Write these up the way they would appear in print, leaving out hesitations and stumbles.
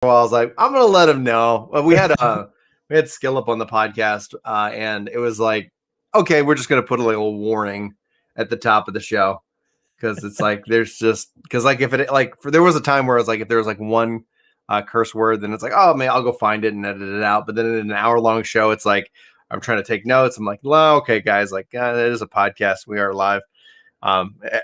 while. I was like, I'm gonna let him know. We had Skill up on the podcast, and it was like, okay, we're just gonna put a little warning at the top of the show because it's like there's just because like if it like there was a time where it's like if there was like one curse word, then it's like, oh man, I'll go find it and edit it out. But then in an hour-long show, it's like I'm trying to take notes. I'm like, well, okay, guys, like it is a podcast. We are live.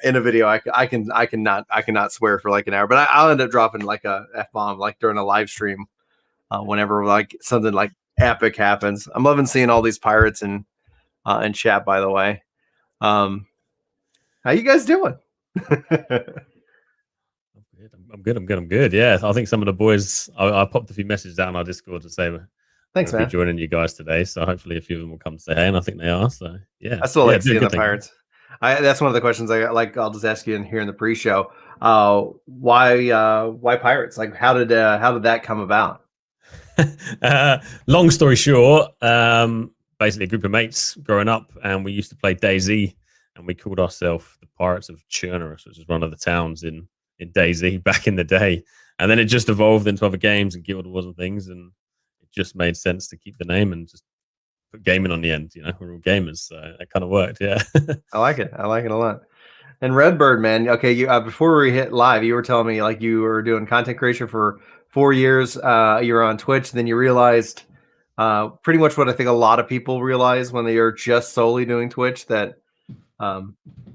In a video, I cannot swear for like an hour, but I'll end up dropping like a F-bomb like during a live stream whenever like something like epic happens. I'm loving seeing all these pirates in chat, by the way. How you guys doing? I'm good. Yeah, I think some of the boys, I popped a few messages out on our Discord to say thanks, man, joining you guys today. So hopefully a few of them will come to say hey, and I think they are. So yeah, I still like seeing the pirates. That's one of the questions I like. I'll just ask you in here in the pre-show. Why pirates? Like, how did that come about? Long story short, basically a group of mates growing up, and we used to play DayZ, and we called ourselves the Pirates of Churnerus, which is one of the towns in DayZ back in the day. And then it just evolved into other games and Guild Wars and things, and it just made sense to keep the name and just put gaming on the end. You know, we're all gamers, so that kind of worked. Yeah. I like it a lot. And Redbird, man, okay, you before we hit live, you were telling me like you were doing content creation for 4 years. You were on Twitch, then you realized pretty much what I think a lot of people realize when they are just solely doing Twitch, that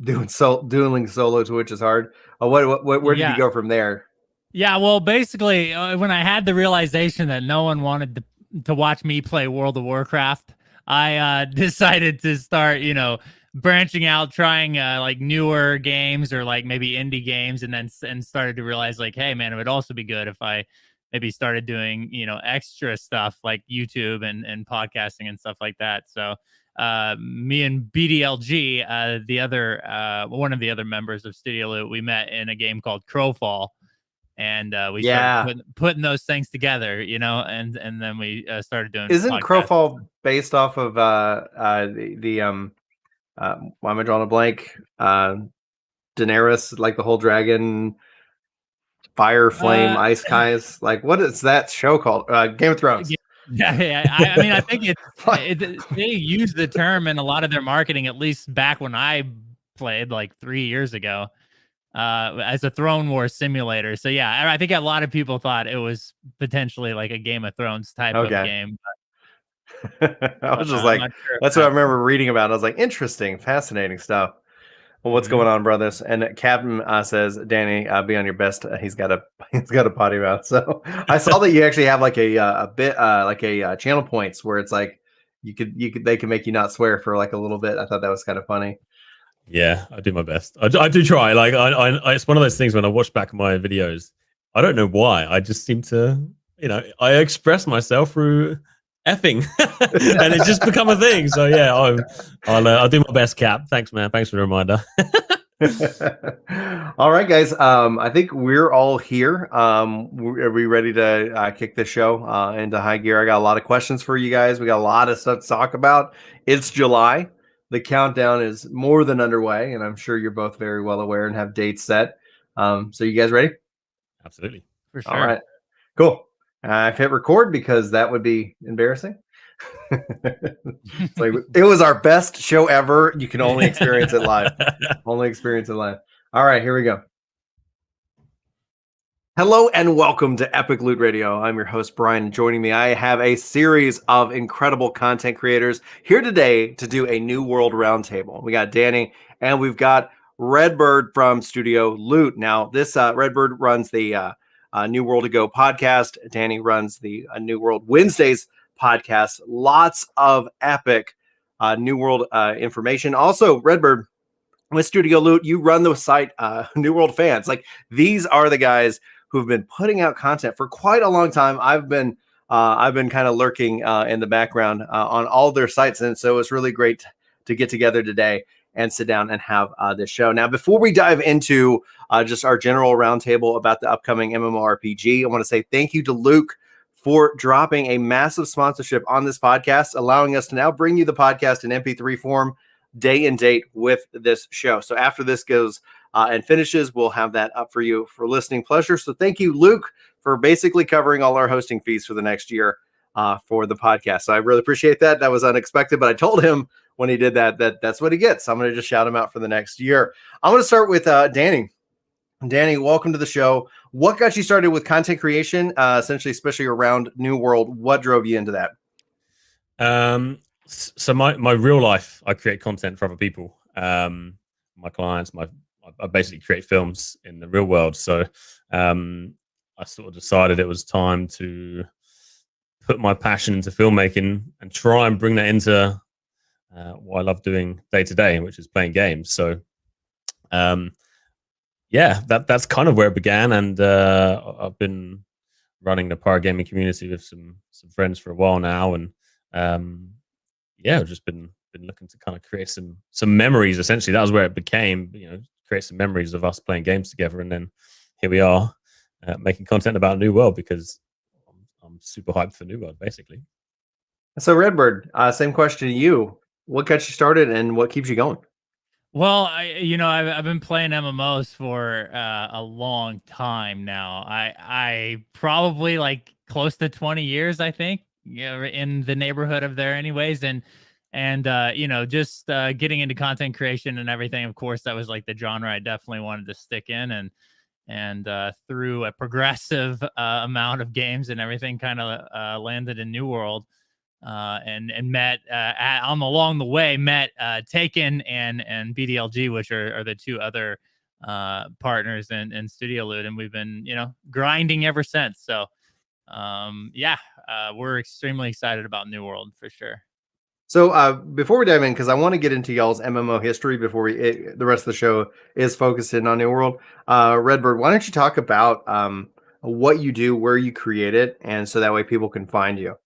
doing solo Twitch is hard. Where did you go from there? Yeah, well, basically, when I had the realization that no one wanted to watch me play World of Warcraft, I decided to start, branching out, trying like newer games or like maybe indie games, and started to realize like, hey, man, it would also be good if I maybe started doing, extra stuff like YouTube and podcasting and stuff like that. So me and BDLG, the other one of the other members of Studio Loot, we met in a game called Crowfall. And we started putting those things together, and then we started doing. Isn't Crowfall based off of why am I drawing a blank? Daenerys, like the whole dragon, fire, flame, ice skies. Like, what is that show called? Game of Thrones. Yeah. I mean, I think they use the term in a lot of their marketing, at least back when I played like 3 years ago. As a Throne Wars simulator. So yeah, I think a lot of people thought it was potentially like a Game of Thrones type of game. I was just like, that's what I remember reading about. I was like, interesting, fascinating stuff. Well, what's going on, brothers? And Captain says, Danny, be on your best. He's got a potty mouth. So I saw that you actually have like a bit like a channel points where it's like they can make you not swear for like a little bit. I thought that was kind of funny. Yeah, I do my best. I do try. Like, I it's one of those things when I watch back my videos, I don't know why. I just seem to, I express myself through effing, and it's just become a thing. So yeah, I'll do my best, Cap. Thanks, man. Thanks for the reminder. All right, guys. I think we're all here. Are we ready to kick the show into high gear? I got a lot of questions for you guys. We got a lot of stuff to talk about. It's July. The countdown is more than underway, and I'm sure you're both very well aware and have dates set. So you guys ready? Absolutely. For sure. All right. Cool. I've hit record because that would be embarrassing. It's like, it was our best show ever. You can only experience it live. Only experience it live. All right, here we go. Hello and welcome to Epic Loot Radio. I'm your host, Brian. Joining me, I have a series of incredible content creators here today to do a New World Roundtable. We got Danny and we've got Redbird from Studio Loot. Now, this Redbird runs the New World to Go podcast. Danny runs the New World Wednesdays podcast. Lots of epic New World information. Also, Redbird, with Studio Loot, you run the site New World Fans. Like, these are the guys who've been putting out content for quite a long time. I've been kind of lurking in the background on all their sites, and so it's really great to get together today and sit down and have this show. Now, before we dive into just our general roundtable about the upcoming MMORPG, I want to say thank you to Luke for dropping a massive sponsorship on this podcast, allowing us to now bring you the podcast in MP3 form, day and date with this show. So after this goes and finishes, we'll have that up for you for listening pleasure. So thank you, Luke, for basically covering all our hosting fees for the next year for the podcast. So I really appreciate that. That was unexpected, but I told him when he did that's what he gets. I'm going to just shout him out for the next year. I'm going to start with Danny. Danny, welcome to the show. What got you started with content creation, essentially, especially around New World? What drove you into that? So my real life, I create content for other people. My clients, I basically create films in the real world. So I sort of decided it was time to put my passion into filmmaking and try and bring that into what I love doing day to day, which is playing games. So that's kind of where it began. And I've been running the pirate gaming community with some friends for a while now, and I've just been looking to kind of create some memories. Essentially, that was where it became, create some memories of us playing games together, and then here we are making content about New World because I'm super hyped for New World, basically. So Redbird, same question to you. What got you started, and what keeps you going? Well, I've been playing MMOs for a long time now. I probably like close to 20 years, I think, in the neighborhood of there, anyways. And just getting into content creation and everything. Of course, that was like the genre I definitely wanted to stick in, and through a progressive amount of games and everything, kind of landed in New World. And met along the way met Taken and BDLG, which are the two other partners in Studio Loot, and we've been grinding ever since. So we're extremely excited about New World for sure. So before we dive in, because I want to get into y'all's MMO history before the rest of the show is focused in on New World. Redbird, why don't you talk about what you do, where you create it, and so that way people can find you.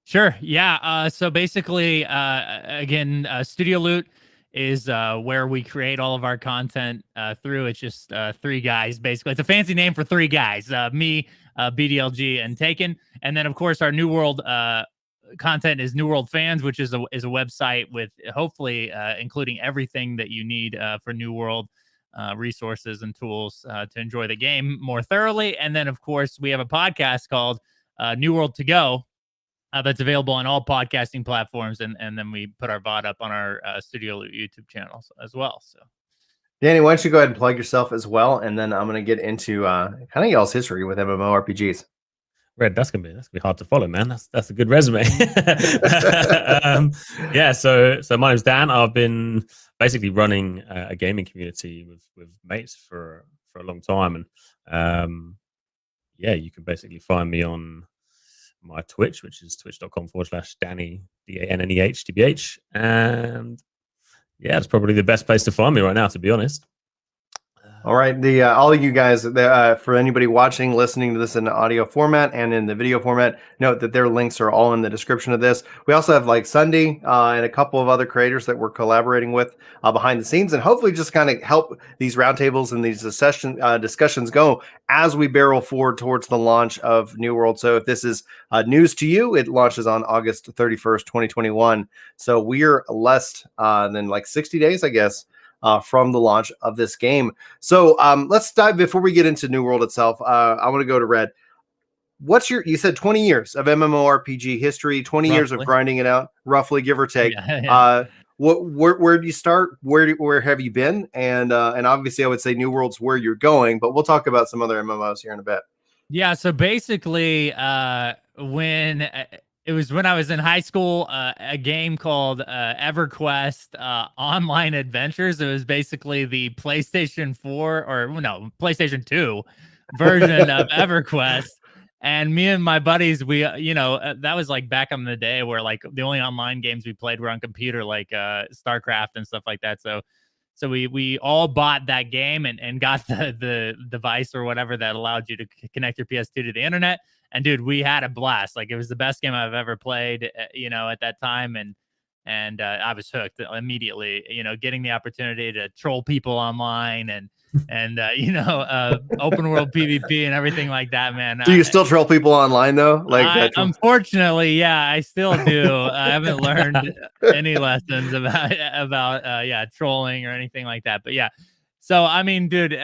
Sure. Yeah. So basically, again, Studio Loot is where we create all of our content through. It's just three guys, basically. It's a fancy name for three guys, me, BDLG, and Taken. And then, of course, our New World content is New World Fans, which is a website with hopefully including everything that you need for New World resources and tools to enjoy the game more thoroughly. And then, of course, we have a podcast called New World to Go. That's available on all podcasting platforms, and then we put our VOD up on our Studio Loot YouTube channel as well. So, Danny, why don't you go ahead and plug yourself as well, and then I'm going to get into kind of y'all's history with MMORPGs. Red, that's gonna be hard to follow, man. That's a good resume. So my name's Dan. I've been basically running a gaming community with mates for a long time, and you can basically find me on my Twitch, which is twitch.com/Danny DANNEHTBH, and it's probably the best place to find me right now, to be honest. All right, all of you guys, for anybody watching, listening to this in the audio format and in the video format, note that their links are all in the description of this. We also have like Sunday and a couple of other creators that we're collaborating with behind the scenes, and hopefully just kind of help these roundtables and these discussions go as we barrel forward towards the launch of New World. So if this is news to you, it launches on August 31st, 2021. So we're less than like 60 days, I guess, from the launch of this game. So let's dive, before we get into New World itself, I want to go to Red. You said 20 years of MMORPG history, 20 years of grinding it out, roughly, give or take. Where do you start? Where have you been? And obviously I would say New World's where you're going, but we'll talk about some other MMOs here in a bit. Yeah, so basically it was when I was in high school, a game called EverQuest Online Adventures. It was basically the PlayStation PlayStation 2 version of EverQuest. And me and my buddies, we, that was like back in the day where like the only online games we played were on computer, like StarCraft and stuff like that. So we all bought that game and got the device or whatever that allowed you to connect your PS2 to the internet. And dude, we had a blast. Like, it was the best game I've ever played, at that time. And I was hooked immediately, getting the opportunity to troll people online and open world PvP and everything like that, man. Do you still troll people online though? Unfortunately, yeah, I still do. I haven't learned any lessons about trolling or anything like that. But yeah, so I mean, dude,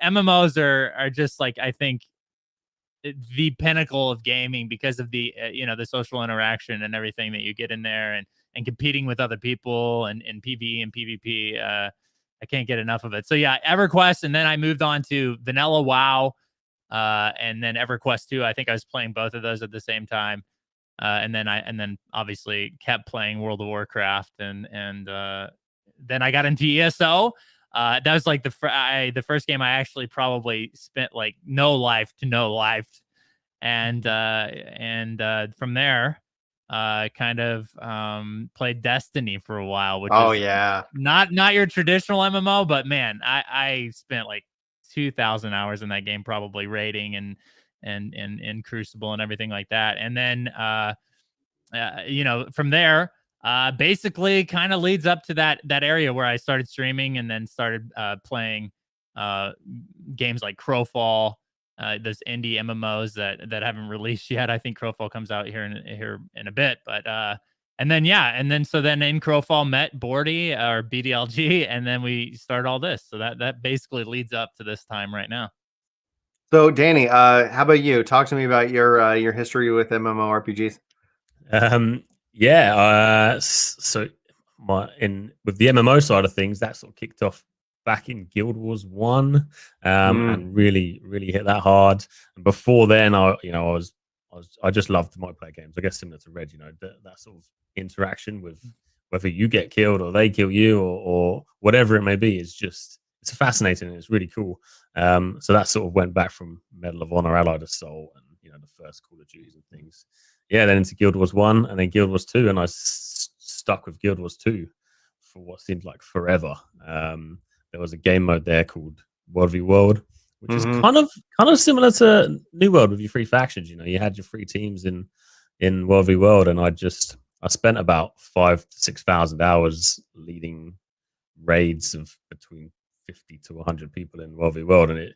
MMOs are just like, I think the pinnacle of gaming because of the the social interaction and everything that you get in there, and competing with other people and PvE and PvP. I can't get enough of it. So yeah, EverQuest, and then I moved on to Vanilla WoW, and then EverQuest 2. I think I was playing both of those at the same time. And then obviously kept playing World of Warcraft, and then I got into ESO. That was like the first game I actually probably spent like no life, and from there, kind of played Destiny for a while, which is not your traditional MMO, but man, I spent like 2,000 hours in that game, probably raiding and Crucible and everything like that. And then from there, basically kind of leads up to that area where I started streaming, and then started playing games like Crowfall, those indie MMOs that haven't released yet. I think Crowfall comes out here in a bit, but and then in Crowfall met Bordy or BDLG, and then we started all this. So that basically leads up to this time right now. So Danny, how about you? Talk to me about your history with MMORPGs. So with the MMO side of things, that sort of kicked off back in Guild Wars 1, and really hit that hard. And before then, I just loved multiplayer games. I guess similar to Red, that sort of interaction with whether you get killed or they kill you or whatever it may be. It's fascinating and it's really cool. So that sort of went back from Medal of Honor, Allied Assault, and the first Call of Duties and things. Yeah, then into Guild Wars 1 and then Guild Wars 2, and I stuck with Guild Wars 2 for what seemed like forever. There was a game mode there called World v World, which is kind of similar to New World with your free factions. You had your free teams in World v World, and I spent about 5,000 to 6,000 hours leading raids of between 50 to 100 people in World v World, and it,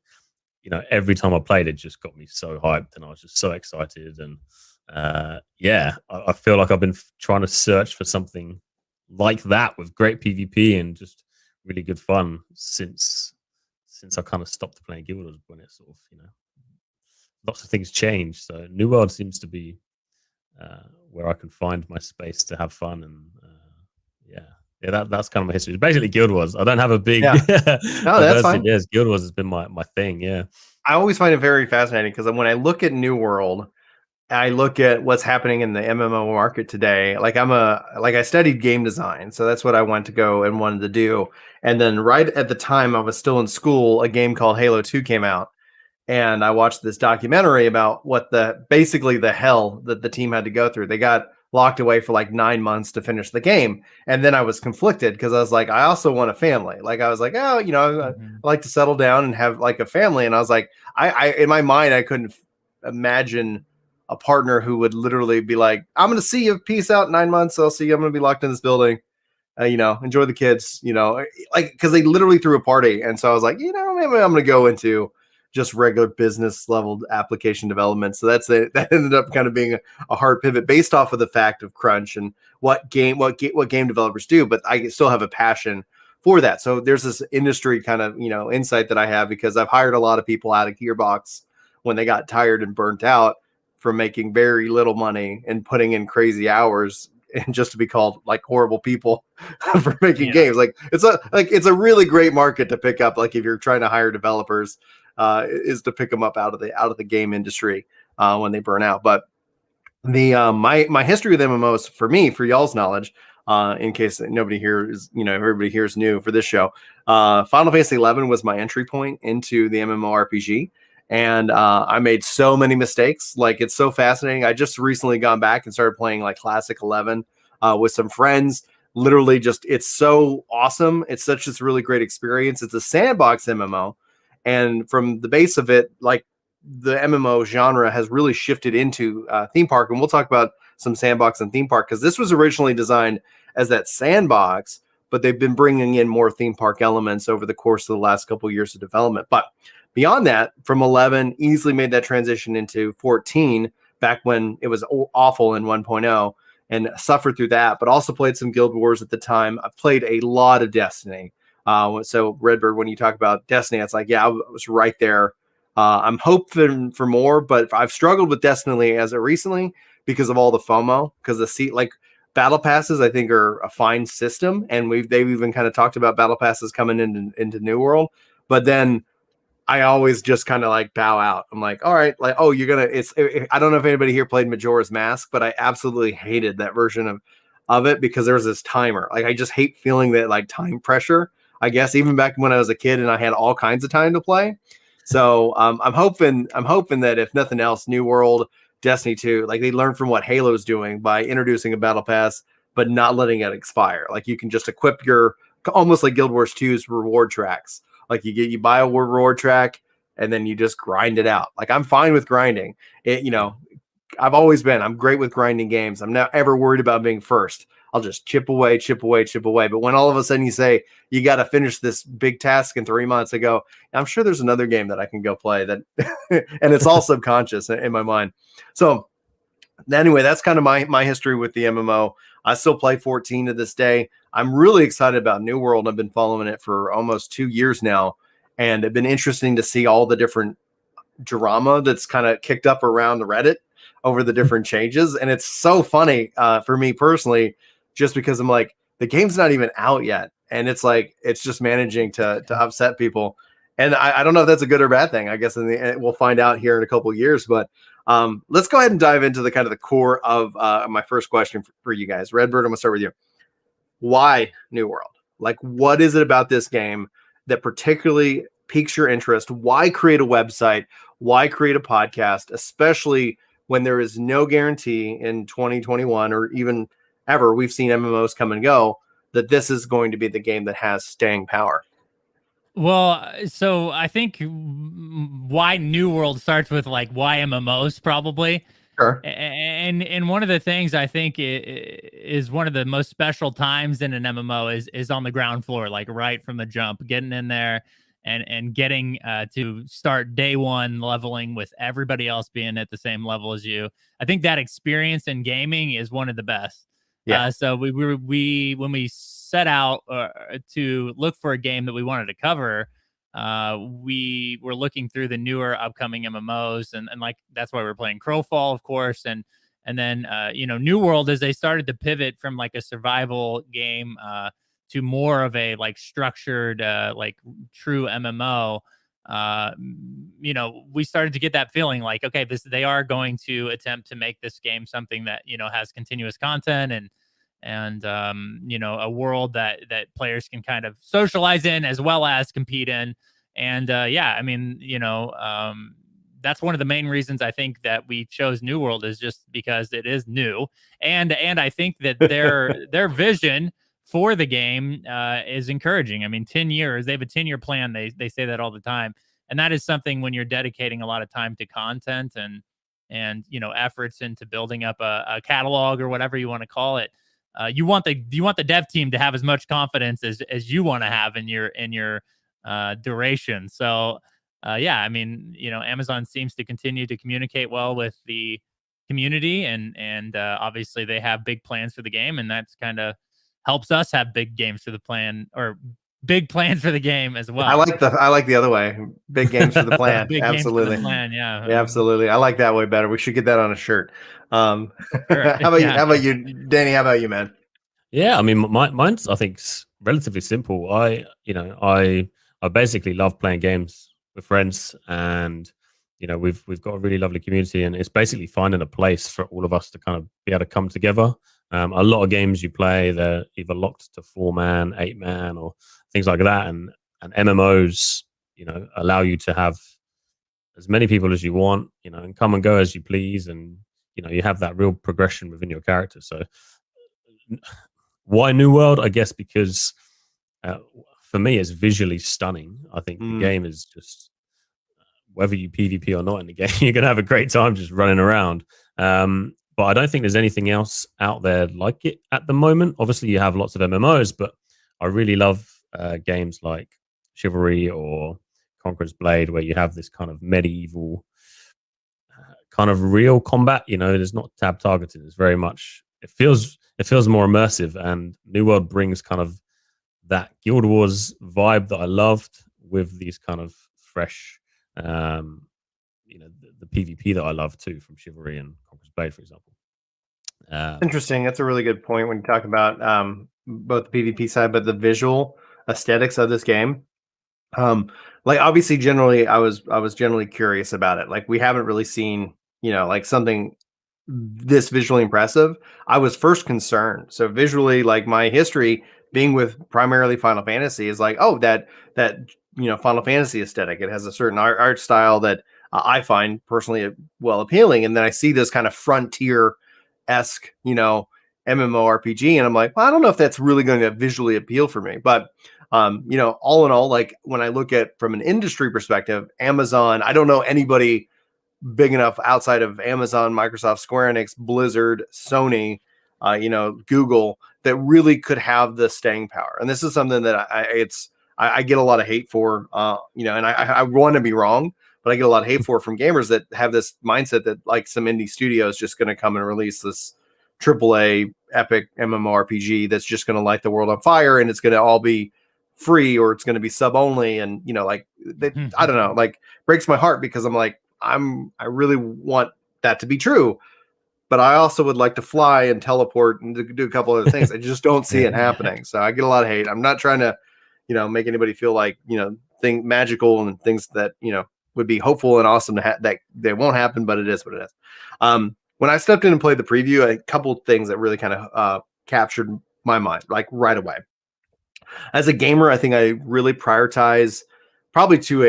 every time I played, it just got me so hyped, and I was just so excited. And I feel like I've been trying to search for something like that with great PvP and just really good fun since I kind of stopped playing Guild Wars, when it sort of lots of things changed. So New World seems to be where I can find my space to have fun, and that's kind of my history. It's basically Guild Wars. I don't have a big no, that's fine. Yes, Guild Wars has been my thing. Yeah, I always find it very fascinating because when I look at New World, I look at what's happening in the MMO market today. Like I studied game design, so that's what I wanted to do. And then right at the time I was still in school, a game called Halo 2 came out, and I watched this documentary about what basically the hell that the team had to go through. They got locked away for like 9 months to finish the game, and then I was conflicted because I was like, I also want a family. Like I was like, I like to settle down and have like a family, and I was like, I in my mind I couldn't imagine a partner who would literally be like, I'm going to see you, peace out, 9 months. I'll see you. I'm going to be locked in this building. Enjoy the kids, like, because they literally threw a party. And so I was like, maybe I'm going to go into just regular business level application development. So that ended up kind of being a hard pivot based off of the fact of crunch and what game developers do. But I still have a passion for that. So there's this industry kind of, insight that I have because I've hired a lot of people out of Gearbox when they got tired and burnt out from making very little money and putting in crazy hours, and just to be called like horrible people for making games. Like it's a really great market to pick up. Like if you're trying to hire developers, is to pick them up out of the game industry when they burn out. But the my history with MMOs, for y'all's knowledge, in case nobody here is, everybody here is new for this show, Final Fantasy 11 was my entry point into the MMORPG. And I made so many mistakes. Like, it's so fascinating. I just recently gone back and started playing like Classic 11 with some friends. Literally it's so awesome. It's such this really great experience. It's a sandbox MMO. And from the base of it, like the MMO genre has really shifted into theme park. And we'll talk about some sandbox and theme park because this was originally designed as that sandbox, but they've been bringing in more theme park elements over the course of the last couple of years of development. But beyond that, from 11, easily made that transition into 14 back when it was awful in 1.0 and suffered through that, but also played some Guild Wars at the time. I played a lot of Destiny. So Redbird, when you talk about Destiny, it's like, yeah, I was right there I'm hoping for more, but I've struggled with Destiny as of recently because of all the FOMO. Because like battle passes, I think are a fine system, and they've even kind of talked about battle passes coming into New World, but then I always just kind of like bow out. I'm like, all right, like, oh, you're gonna. I don't know if anybody here played Majora's Mask, but I absolutely hated that version of it because there was this timer. Like, I just hate feeling that like time pressure. I guess even back when I was a kid and I had all kinds of time to play. So I'm hoping that if nothing else, New World, Destiny 2, like they learn from what Halo's doing by introducing a battle pass, but not letting it expire. Like you can just equip your almost like Guild Wars 2's reward tracks. Like you buy a reward track and then you just grind it out. Like I'm fine with grinding it. I'm great with grinding games. I'm not ever worried about being first. I'll just chip away. But when all of a sudden you say you got to finish this big task in 3 months, I go, I'm sure there's another game that I can go play that, and it's all subconscious in my mind. So anyway, that's kind of my history with the MMO. I still play 14 to this day. I'm really excited about New World. I've been following it for almost 2 years now, and it's been interesting to see all the different drama that's kind of kicked up around the Reddit over the different changes. And it's so funny for me personally, just because I'm like, the game's not even out yet. And it's like, it's just managing to upset people. And I don't know if that's a good or bad thing. I guess we'll find out here in a couple of years. But let's go ahead and dive into the kind of the core of my first question for you guys. Redbird, I'm going to start with you. Why New World? Like, what is it about this game that particularly piques your interest? Why create a website? Why create a podcast, especially when there is no guarantee in 2021 or even ever, we've seen MMOs come and go, that this is going to be the game that has staying power? Well, so I think why New World starts with like why MMOs probably. Sure. And one of the things I think is one of the most special times in an MMO is on the ground floor, like right from the jump, getting in there and getting to start day one leveling with everybody else being at the same level as you. I think that experience in gaming is one of the best. Yeah. So we when we set out to look for a game that we wanted to cover, we were looking through the newer upcoming MMOs, and like that's why we're playing Crowfall, of course, and then New World, as they started to pivot from like a survival game to more of a like structured like true MMO. We started to get that feeling like, okay, they are going to attempt to make this game something that has continuous content and a world that players can kind of socialize in as well as compete in. And that's one of the main reasons I think that we chose New World, is just because it is new, and I think that their vision for the game is encouraging. I mean, 10 years, they have a 10-year plan. They say that all the time. And that is something when you're dedicating a lot of time to content and efforts into building up a catalog or whatever you want to call it. You want the dev team to have as much confidence as you want to have in your duration. So Amazon seems to continue to communicate well with the community, and obviously they have big plans for the game, and that's kind of helps us have big plans for the game as well. I like the other way. Big games for the plan. Absolutely. Games for the plan, yeah. Yeah, absolutely. I like that way better. We should get that on a shirt. Sure. How about you, Danny? How about you, man? Yeah, I mean, mine's I think relatively simple. I basically love playing games with friends, and we've got a really lovely community, and it's basically finding a place for all of us to kind of be able to come together. A lot of games you play, they're either locked to 4-man, 8-man, or things like that, and MMOs allow you to have as many people as you want, and come and go as you please, and you have that real progression within your character. So why New World? I guess because for me, it's visually stunning. I think the game is just, whether you PvP or not in the game, you're gonna have a great time just running around. But I don't think there's anything else out there like it at the moment. Obviously, you have lots of MMOs, but I really love games like Chivalry or Conqueror's Blade, where you have this kind of medieval kind of real combat. There's not tab targeting. It's very much, it feels more immersive, and New World brings kind of that Guild Wars vibe that I loved with these kind of fresh You know, the PvP that I love too, from Chivalry and Conqueror's Blade, for example. Interesting. That's a really good point when you talk about both the PvP side, but the visual aesthetics of this game. Like obviously, generally, I was generally curious about it. Like we haven't really seen, like something this visually impressive. I was first concerned. So visually, like my history being with primarily Final Fantasy is like, oh, that Final Fantasy aesthetic. It has a certain art style that I find personally well appealing, and then I see this kind of frontier-esque, MMORPG, and I'm like, well, I don't know if that's really going to visually appeal for me. But all in all, like when I look at from an industry perspective, Amazon, I don't know anybody big enough outside of Amazon, Microsoft, Square Enix, Blizzard, Sony, Google, that really could have the staying power. And this is something that I get a lot of hate for, and I want to be wrong, but I get a lot of hate for from gamers that have this mindset that like some indie studio is just going to come and release this AAA epic MMORPG that's just going to light the world on fire, and it's going to all be free, or it's going to be sub only. And, I don't know, like breaks my heart, because I'm like, I really want that to be true, but I also would like to fly and teleport and do a couple other things. I just don't see it happening. So I get a lot of hate. I'm not trying to, make anybody feel like, think magical and things that, would be hopeful and awesome to that they won't happen, but it is what it is. When I stepped in and played the preview, a couple things that really kind of captured my mind, like right away. As a gamer, I think I really prioritize, probably to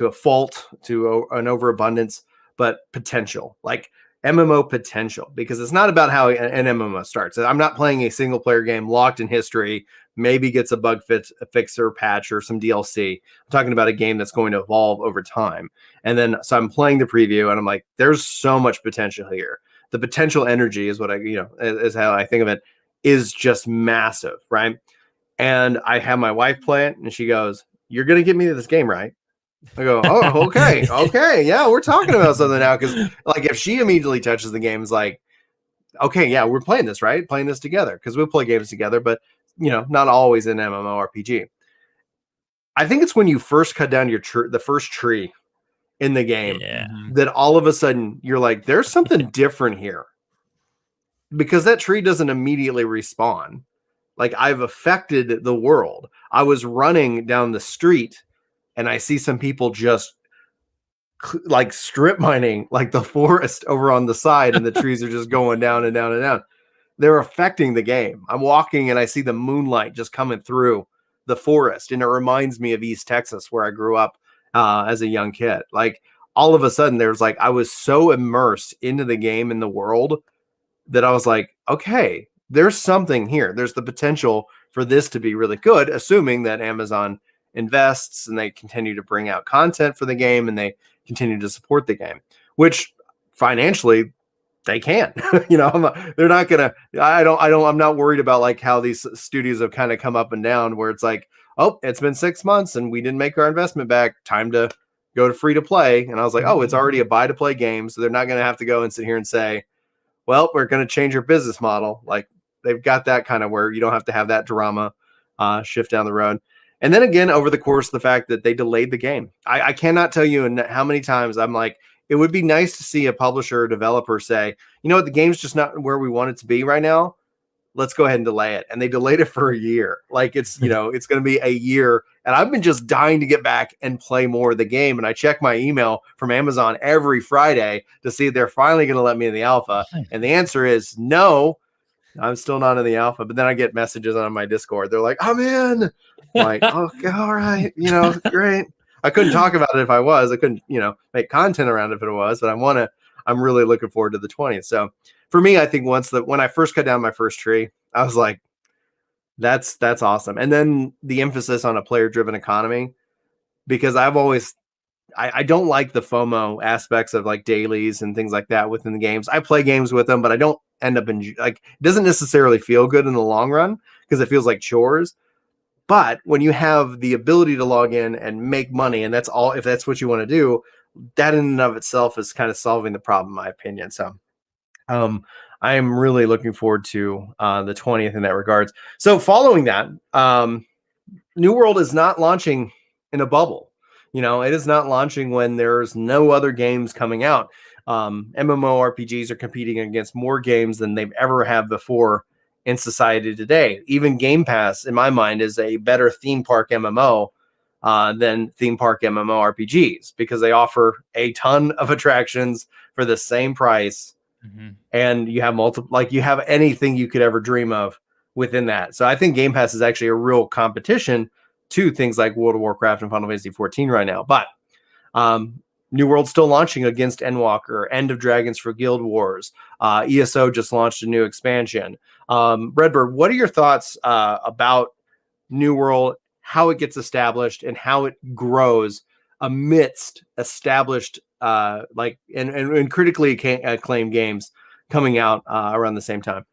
a fault, to an overabundance, but potential, like MMO potential, because it's not about how an MMO starts. I'm not playing a single player game locked in history, maybe gets a bug fixer patch or some DLC. I'm talking about a game that's going to evolve over time. And then, so I'm playing the preview and I'm like, there's so much potential here. The potential energy is what is how I think of it, is just massive. Right. And I have my wife play it and she goes, "You're going to give me this game, right?" I go, "Oh, okay. Okay. Yeah, we're talking about something now." Because like if she immediately touches the game, it's like, okay, yeah, we're playing this, right? Playing this together, because we'll play games together, but not always in MMORPG. I think it's when you first cut down the first tree in the game, that all of a sudden you're like, there's something different here, because that tree doesn't immediately respawn. Like I've affected the world. I was running down the street and I see some people just like strip mining like the forest over on the side, and the trees are just going down and down and down. They're affecting the game. I'm walking and I see the moonlight just coming through the forest, and it reminds me of East Texas, where I grew up as a young kid. Like all of a sudden there's like, I was so immersed into the game and the world that I was like, okay, there's something here. There's the potential for this to be really good, assuming that Amazon invests and they continue to bring out content for the game and they continue to support the game, which financially they can. They're not gonna. I'm not worried about like how these studios have kind of come up and down, where it's like, oh, it's been 6 months and we didn't make our investment back. Time to go to free to play. And I was like, oh, it's already a buy to play game, so they're not gonna have to go and sit here and say, well, we're gonna change your business model. Like they've got that kind of where you don't have to have that drama shift down the road. And then again, over the course of the fact that they delayed the game, I cannot tell you how many times I'm like, it would be nice to see a publisher or developer say, you know what, the game's just not where we want it to be right now. Let's go ahead and delay it. And they delayed it for a year. Like it's, it's going to be a year. And I've been just dying to get back and play more of the game. And I check my email from Amazon every Friday to see if they're finally going to let me in the alpha. And the answer is no. I'm still not in the alpha, but then I get messages on my Discord. They're like, I'm in. I'm like, okay, all right, great. I couldn't talk about it if I was. I couldn't, make content around it if it was, but I'm really looking forward to the 20th. So for me, I think when I first cut down my first tree, I was like, that's awesome. And then the emphasis on a player-driven economy, because I don't like the FOMO aspects of like dailies and things like that within the games. I play games with them, but I don't end up it doesn't necessarily feel good in the long run because it feels like chores. But when you have the ability to log in and make money, and that's all, if that's what you want to do, that in and of itself is kind of solving the problem, in my opinion. So I am really looking forward to the 20th in that regards. So following that, New World is not launching in a bubble. You know, it is not launching when there's no other games coming out. MMORPGs are competing against more games than they've ever have before in society today. Even Game Pass, in my mind, is a better theme park MMO than theme park MMORPGs because they offer a ton of attractions for the same price, and you have multiple, like you have anything you could ever dream of within that. So I think Game Pass is actually a real competition to things like World of Warcraft and Final Fantasy 14 right now. But New World's still launching against Endwalker, End of Dragons for Guild Wars. ESO just launched a new expansion. Redbird, what are your thoughts about New World, how it gets established, and how it grows amidst established and critically acclaimed games coming out around the same time?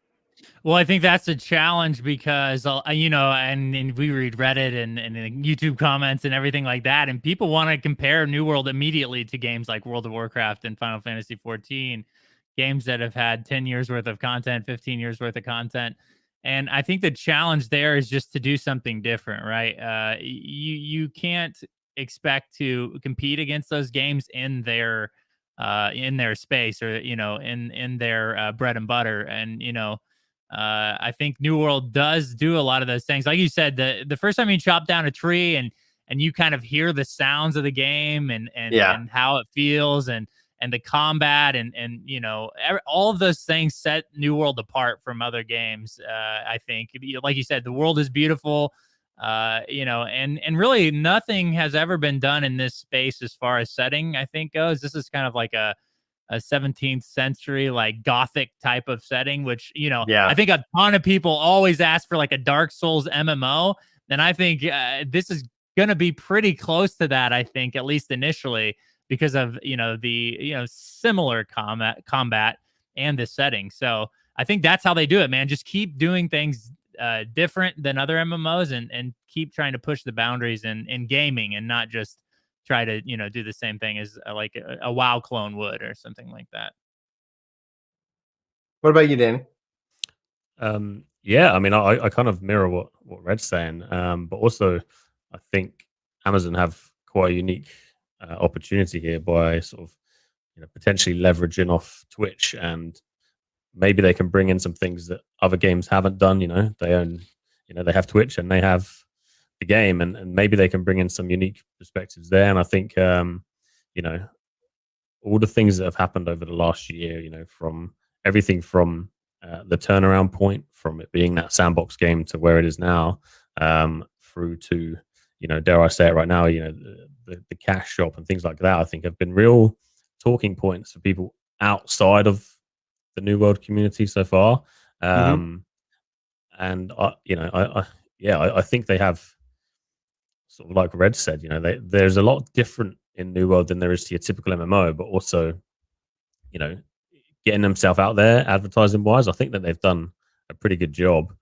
Well, I think that's a challenge because, and we read Reddit and YouTube comments and everything like that, and people want to compare New World immediately to games like World of Warcraft and Final Fantasy 14, games that have had 10 years worth of content, 15 years worth of content. And I think the challenge there is just to do something different, right? You can't expect to compete against those games in their space, or in their bread and butter. And I think New World does do a lot of those things. Like you said, the first time you chop down a tree and you kind of hear the sounds of the game and how it feels and the combat and all of those things set New World apart from other games. I think, like you said, the world is beautiful. And really nothing has ever been done in this space as far as setting, I think, goes. This is kind of like a 17th century, like Gothic type of setting, which, I think a ton of people always ask for like a Dark Souls MMO. And I think this is going to be pretty close to that, I think, at least initially, because of, the, similar combat and the setting. So I think that's how they do it, man. Just keep doing things different than other MMOs and keep trying to push the boundaries in gaming and not just try to, do the same thing as like a WoW clone would or something like that. What about you, Danny? Yeah, I mean, I kind of mirror what Red's saying, but also I think Amazon have quite a unique opportunity here by sort of potentially leveraging off Twitch, and maybe they can bring in some things that other games haven't done. They own, they have Twitch and they have the game, and maybe they can bring in some unique perspectives there. And I think all the things that have happened over the last year, from everything from the turnaround point from it being that sandbox game to where it is now, through to dare I say it right now, the cash shop and things like that, I think have been real talking points for people outside of the New World community so far. And I think they have, sort of like Red said, there's a lot different in New World than there is to your typical MMO, but also, getting themselves out there advertising wise, I think that they've done a pretty good job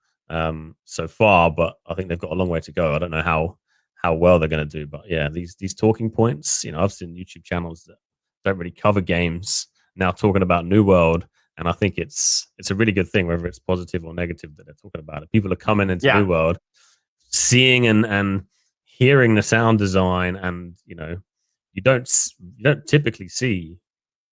so far, but I think they've got a long way to go. I don't know how well they're going to do, but yeah, these talking points, I've seen YouTube channels that don't really cover games now talking about New World, and I think it's a really good thing, whether it's positive or negative, that they're talking about it. People are coming into New World, seeing and hearing the sound design, and you don't typically see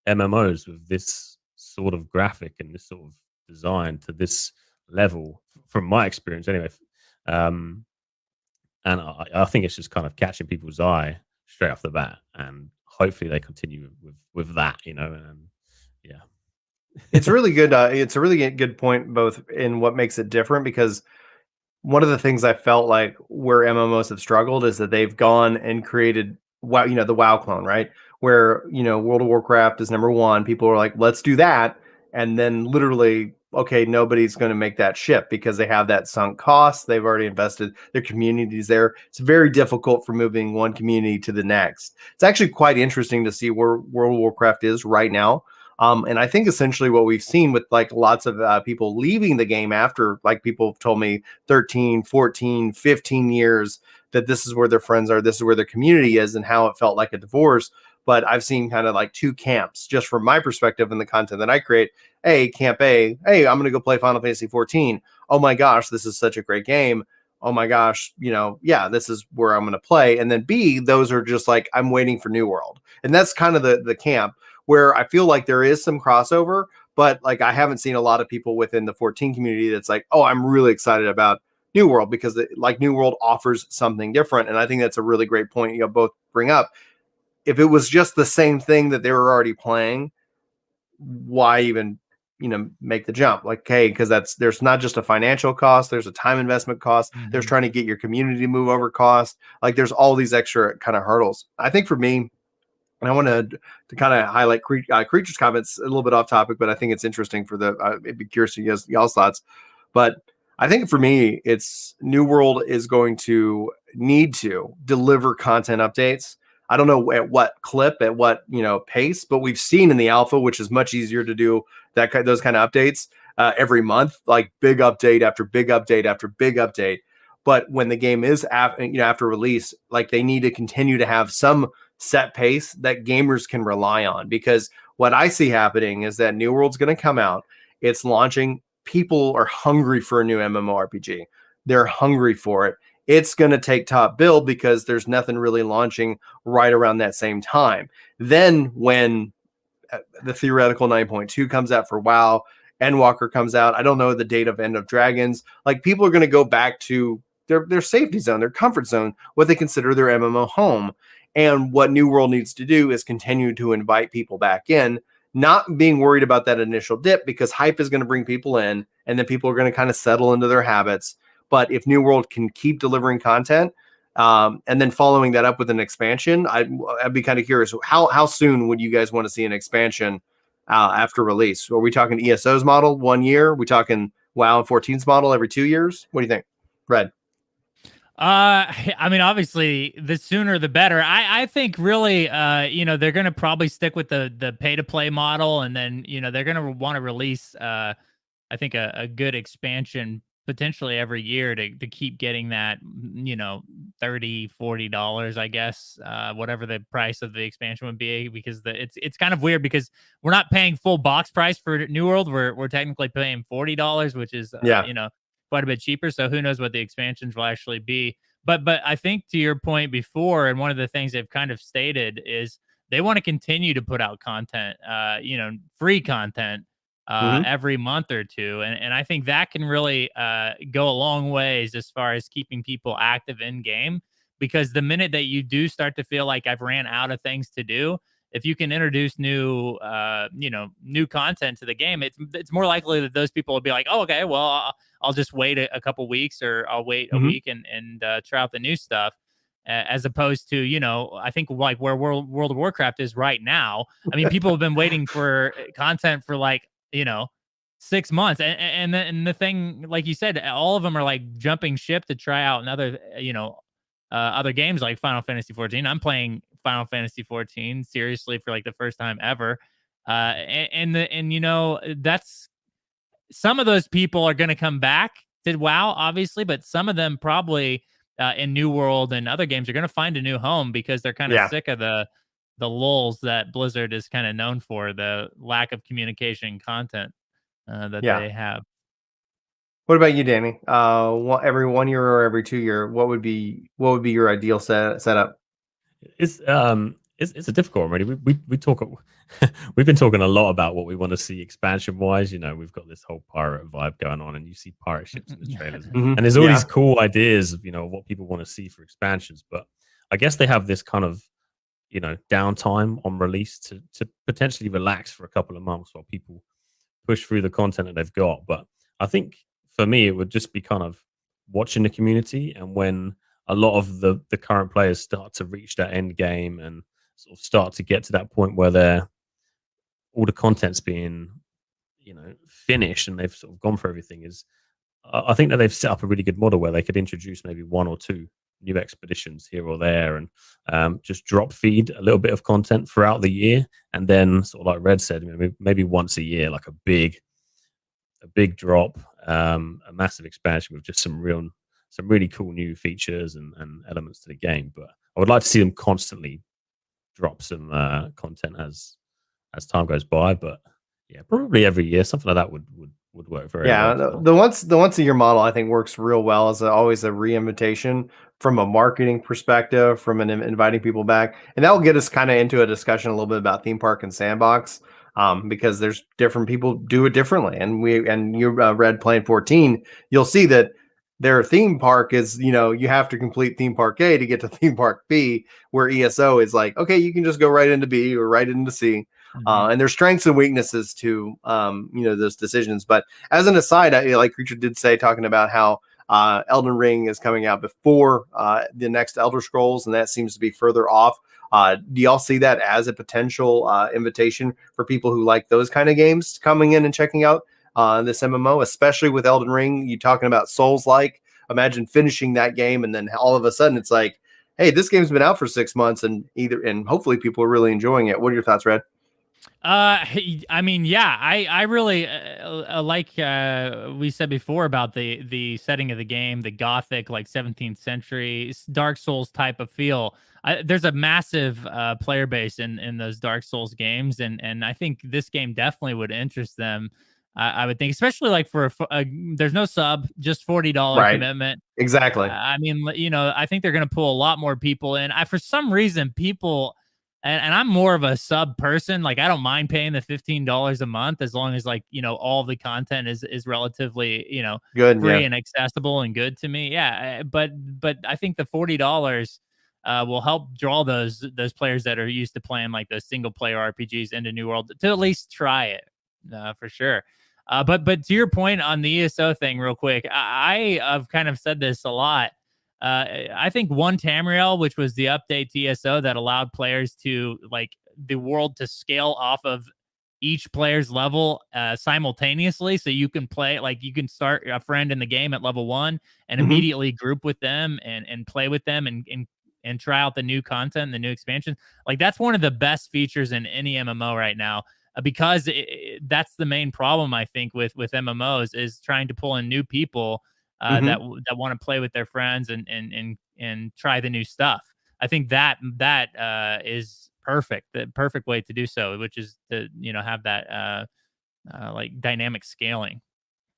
MMOs with this sort of graphic and this sort of design to this level, from my experience anyway. And I think it's just kind of catching people's eye straight off the bat, and hopefully they continue with that, and yeah. It's really good. It's a really good point, both in what makes it different, because one of the things I felt like where MMOs have struggled is that they've gone and created WoW, the WoW clone, right? Where, World of Warcraft is number one. People are like, let's do that. And then literally, okay, nobody's going to make that shift because they have that sunk cost. They've already invested, their communities there. It's very difficult for moving one community to the next. It's actually quite interesting to see where World of Warcraft is right now. And I think essentially what we've seen with like lots of people leaving the game after, like people have told me 13, 14, 15 years, that this is where their friends are, this is where their community is, and how it felt like a divorce. But I've seen kind of like two camps, just from my perspective in the content that I create. Camp A, hey, I'm going to go play Final Fantasy 14. Oh my gosh, this is such a great game. oh my gosh, yeah, this is where I'm going to play. And then B, those are just like, I'm waiting for New World. And that's kind of the camp where I feel like there is some crossover, but like I haven't seen a lot of people within the 14 community that's like, oh, I'm really excited about New World because like New World offers something different. And I think that's a really great point you both bring up. If it was just the same thing that they were already playing, why even make the jump? Like, okay, because there's not just a financial cost, there's a time investment cost, there's trying to get your community to move over cost, like there's all these extra kind of hurdles. I think for me, and I want to kind of highlight Creature's comments a little bit off topic, but I think it's interesting for I'd be curious to y'all's thoughts. But I think for me, it's New World is going to need to deliver content updates. I don't know at what clip, at what pace, but we've seen in the alpha, which is much easier to do those kind of updates every month, like big update after big update after big update. But when the game is after release, like they need to continue to have some set pace that gamers can rely on, because what I see happening is that New World's going to come out, it's launching, people are hungry for a new MMORPG, they're hungry for it. It's going to take top bill because there's nothing really launching right around that same time. Then when the theoretical 9.2 comes out for WoW, Endwalker comes out, I don't know the date of End of Dragons, like people are going to go back to their safety zone, their comfort zone, what they consider their MMO home. And what New World needs to do is continue to invite people back in, not being worried about that initial dip, because hype is going to bring people in and then people are going to kind of settle into their habits. But if New World can keep delivering content and then following that up with an expansion, I'd be kind of curious. How soon would you guys want to see an expansion after release? Are we talking ESO's model 1 year? Are we talking WoW and 14's model every 2 years? What do you think, Red? I mean, obviously, the sooner the better. I think really, they're going to probably stick with the pay to play model, and then they're going to want to release, I think a good expansion potentially every year to keep getting that, $30-$40, I guess, whatever the price of the expansion would be, because it's kind of weird because we're not paying full box price for New World. We're technically paying $40, which is quite a bit cheaper. So who knows what the expansions will actually be. But I think to your point before, and one of the things they've kind of stated is they want to continue to put out content, free content every month or two. And I think that can really go a long ways as far as keeping people active in game, because the minute that you do start to feel like I've ran out of things to do, if you can introduce new content to the game, it's more likely that those people will be like, oh, okay, well, I'll just wait a couple weeks, or I'll wait a week and try out the new stuff, as opposed to, I think like where World of Warcraft is right now. I mean, people have been waiting for content for 6 months. And the thing, like you said, all of them are like jumping ship to try out another, other games like Final Fantasy 14. I'm playing Final Fantasy 14 seriously for like the first time ever. That's, some of those people are going to come back to WoW, obviously, but some of them probably in New World and other games are going to find a new home, because they're kind of sick of the lulls that Blizzard is kind of known for, the lack of communication content that they have. What about you, Danny? Every 1 year or every 2 year, what would be your ideal setup? It's a difficult one, really. We talk. We've been talking a lot about what we want to see expansion wise. We've got this whole pirate vibe going on, and you see pirate ships in the trailers, and there's all these cool ideas of what people want to see for expansions. But I guess they have this kind of downtime on release to potentially relax for a couple of months while people push through the content that they've got. But I think for me, it would just be kind of watching the community, and when a lot of the current players start to reach that end game and sort of start to get to that point where all the content's being, finished, and they've sort of gone for everything, I think that they've set up a really good model where they could introduce maybe 1 or 2 new expeditions here or there, and just drop feed a little bit of content throughout the year, and then sort of like Red said, maybe once a year, like a big drop, a massive expansion with just some really cool new features and elements to the game. But I would like to see them constantly drop some content as time goes by. But yeah, probably every year, something like that would work very Yeah, well for. the once a year model I think works real well as always a re-invitation from a marketing perspective, from inviting people back, and that will get us kind of into a discussion a little bit about theme park and sandbox, because there's different people do it differently, and you read Plan 14, you'll see that their theme park is you have to complete theme park A to get to theme park B, where ESO is like okay you can just go right into B or right into C. And there's strengths and weaknesses to those decisions. But as an aside, like Creature did say, talking about how Elden Ring is coming out before the next Elder Scrolls, and that seems to be further off. Do y'all see that as a potential invitation for people who like those kind of games coming in and checking out this MMO, especially with Elden Ring? You talking about Souls-like? Imagine finishing that game and then all of a sudden it's like, hey, this game's been out for 6 months and hopefully people are really enjoying it. What are your thoughts, Red? I mean, yeah, I really like we said before about the setting of the game, the gothic like 17th century Dark Souls type of feel. There's a massive player base in those Dark Souls games, and I think this game definitely would interest them. I would think, especially like for there's no sub, just $40 Right. commitment. Exactly. I mean, I think they're going to pull a lot more people in. For some reason, people. And I'm more of a sub person. Like I don't mind paying the $15 a month as long as all the content is relatively Good, free yeah. and accessible and good to me. Yeah, but I think the $40 will help draw those players that are used to playing like those single player RPGs into New World to at least try it for sure. But to your point on the ESO thing, real quick, I've kind of said this a lot. I think one Tamriel, which was the update to ESO that allowed players to like the world to scale off of each player's level simultaneously. So you can play, like you can start a friend in the game at level 1 and immediately group with them and play with them and try out the new content, the new expansion. Like that's one of the best features in any MMO right now. Because that's the main problem I think with MMOs is trying to pull in new people that want to play with their friends and try the new stuff. I think that is perfect. The perfect way to do so, which is to have that like dynamic scaling.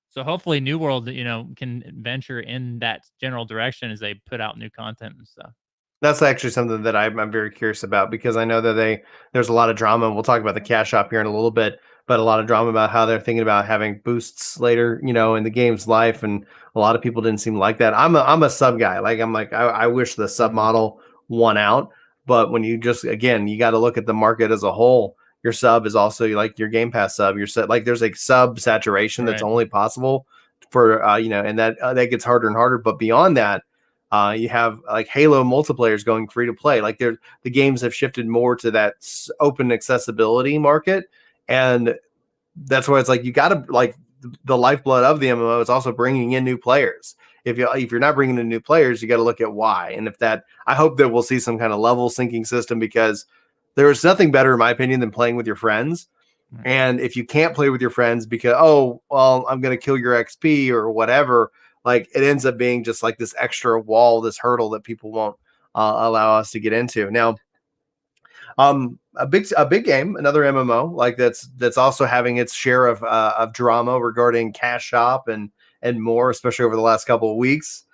So hopefully New World can venture in that general direction as they put out new content and stuff. That's actually something that I'm very curious about because I know that there's a lot of drama, and we'll talk about the cash shop here in a little bit, but a lot of drama about how they're thinking about having boosts later, in the game's life, and a lot of people didn't seem like that. I'm a sub guy. Like I wish the sub model won out, but when you just again you got to look at the market as a whole. Your sub is also like your Game Pass sub. Your set like there's a sub saturation that's only possible for and that gets harder and harder. But beyond that. You have like Halo multiplayers going free to play. Like the games have shifted more to that open accessibility market, and that's why it's like you got to like the lifeblood of the MMO is also bringing in new players. If you're not bringing in new players, you got to look at why. And if that, I hope that we'll see some kind of level syncing system because there is nothing better, in my opinion, than playing with your friends. And if you can't play with your friends because I'm going to kill your XP or whatever. Like it ends up being just like this extra wall, this hurdle that people won't allow us to get into. Now, a big game, another MMO like that's also having its share of drama regarding cash shop and more, especially over the last couple of weeks,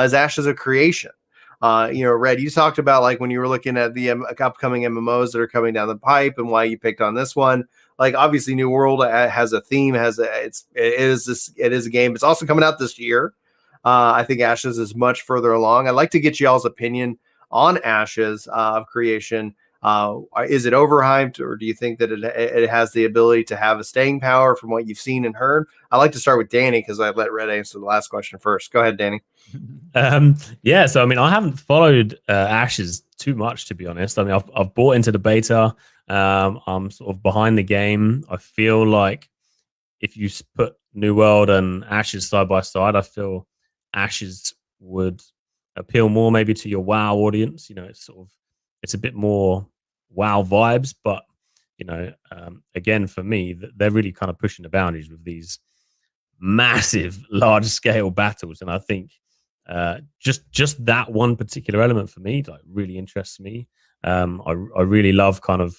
is Ashes of Creation. Red, you talked about like when you were looking at the upcoming MMOs that are coming down the pipe and why you picked on this one. Like obviously, New World has a theme, it is a game. It's also coming out this year. I think Ashes is much further along. I'd like to get y'all's opinion on Ashes of Creation. Is it overhyped, or do you think that it has the ability to have a staying power from what you've seen and heard? I'd like to start with Danny because I let Red answer the last question first. Go ahead, Danny. Yeah, so I mean, I haven't followed Ashes too much, to be honest. I mean, I've bought into the beta. I'm sort of behind the game. I feel like if you put New World and Ashes side by side, I feel Ashes would appeal more maybe to your WoW audience. It's a bit more WoW vibes, but again, for me, they're really kind of pushing the boundaries with these massive, large scale battles, and I think just that one particular element for me like really interests me. I really love kind of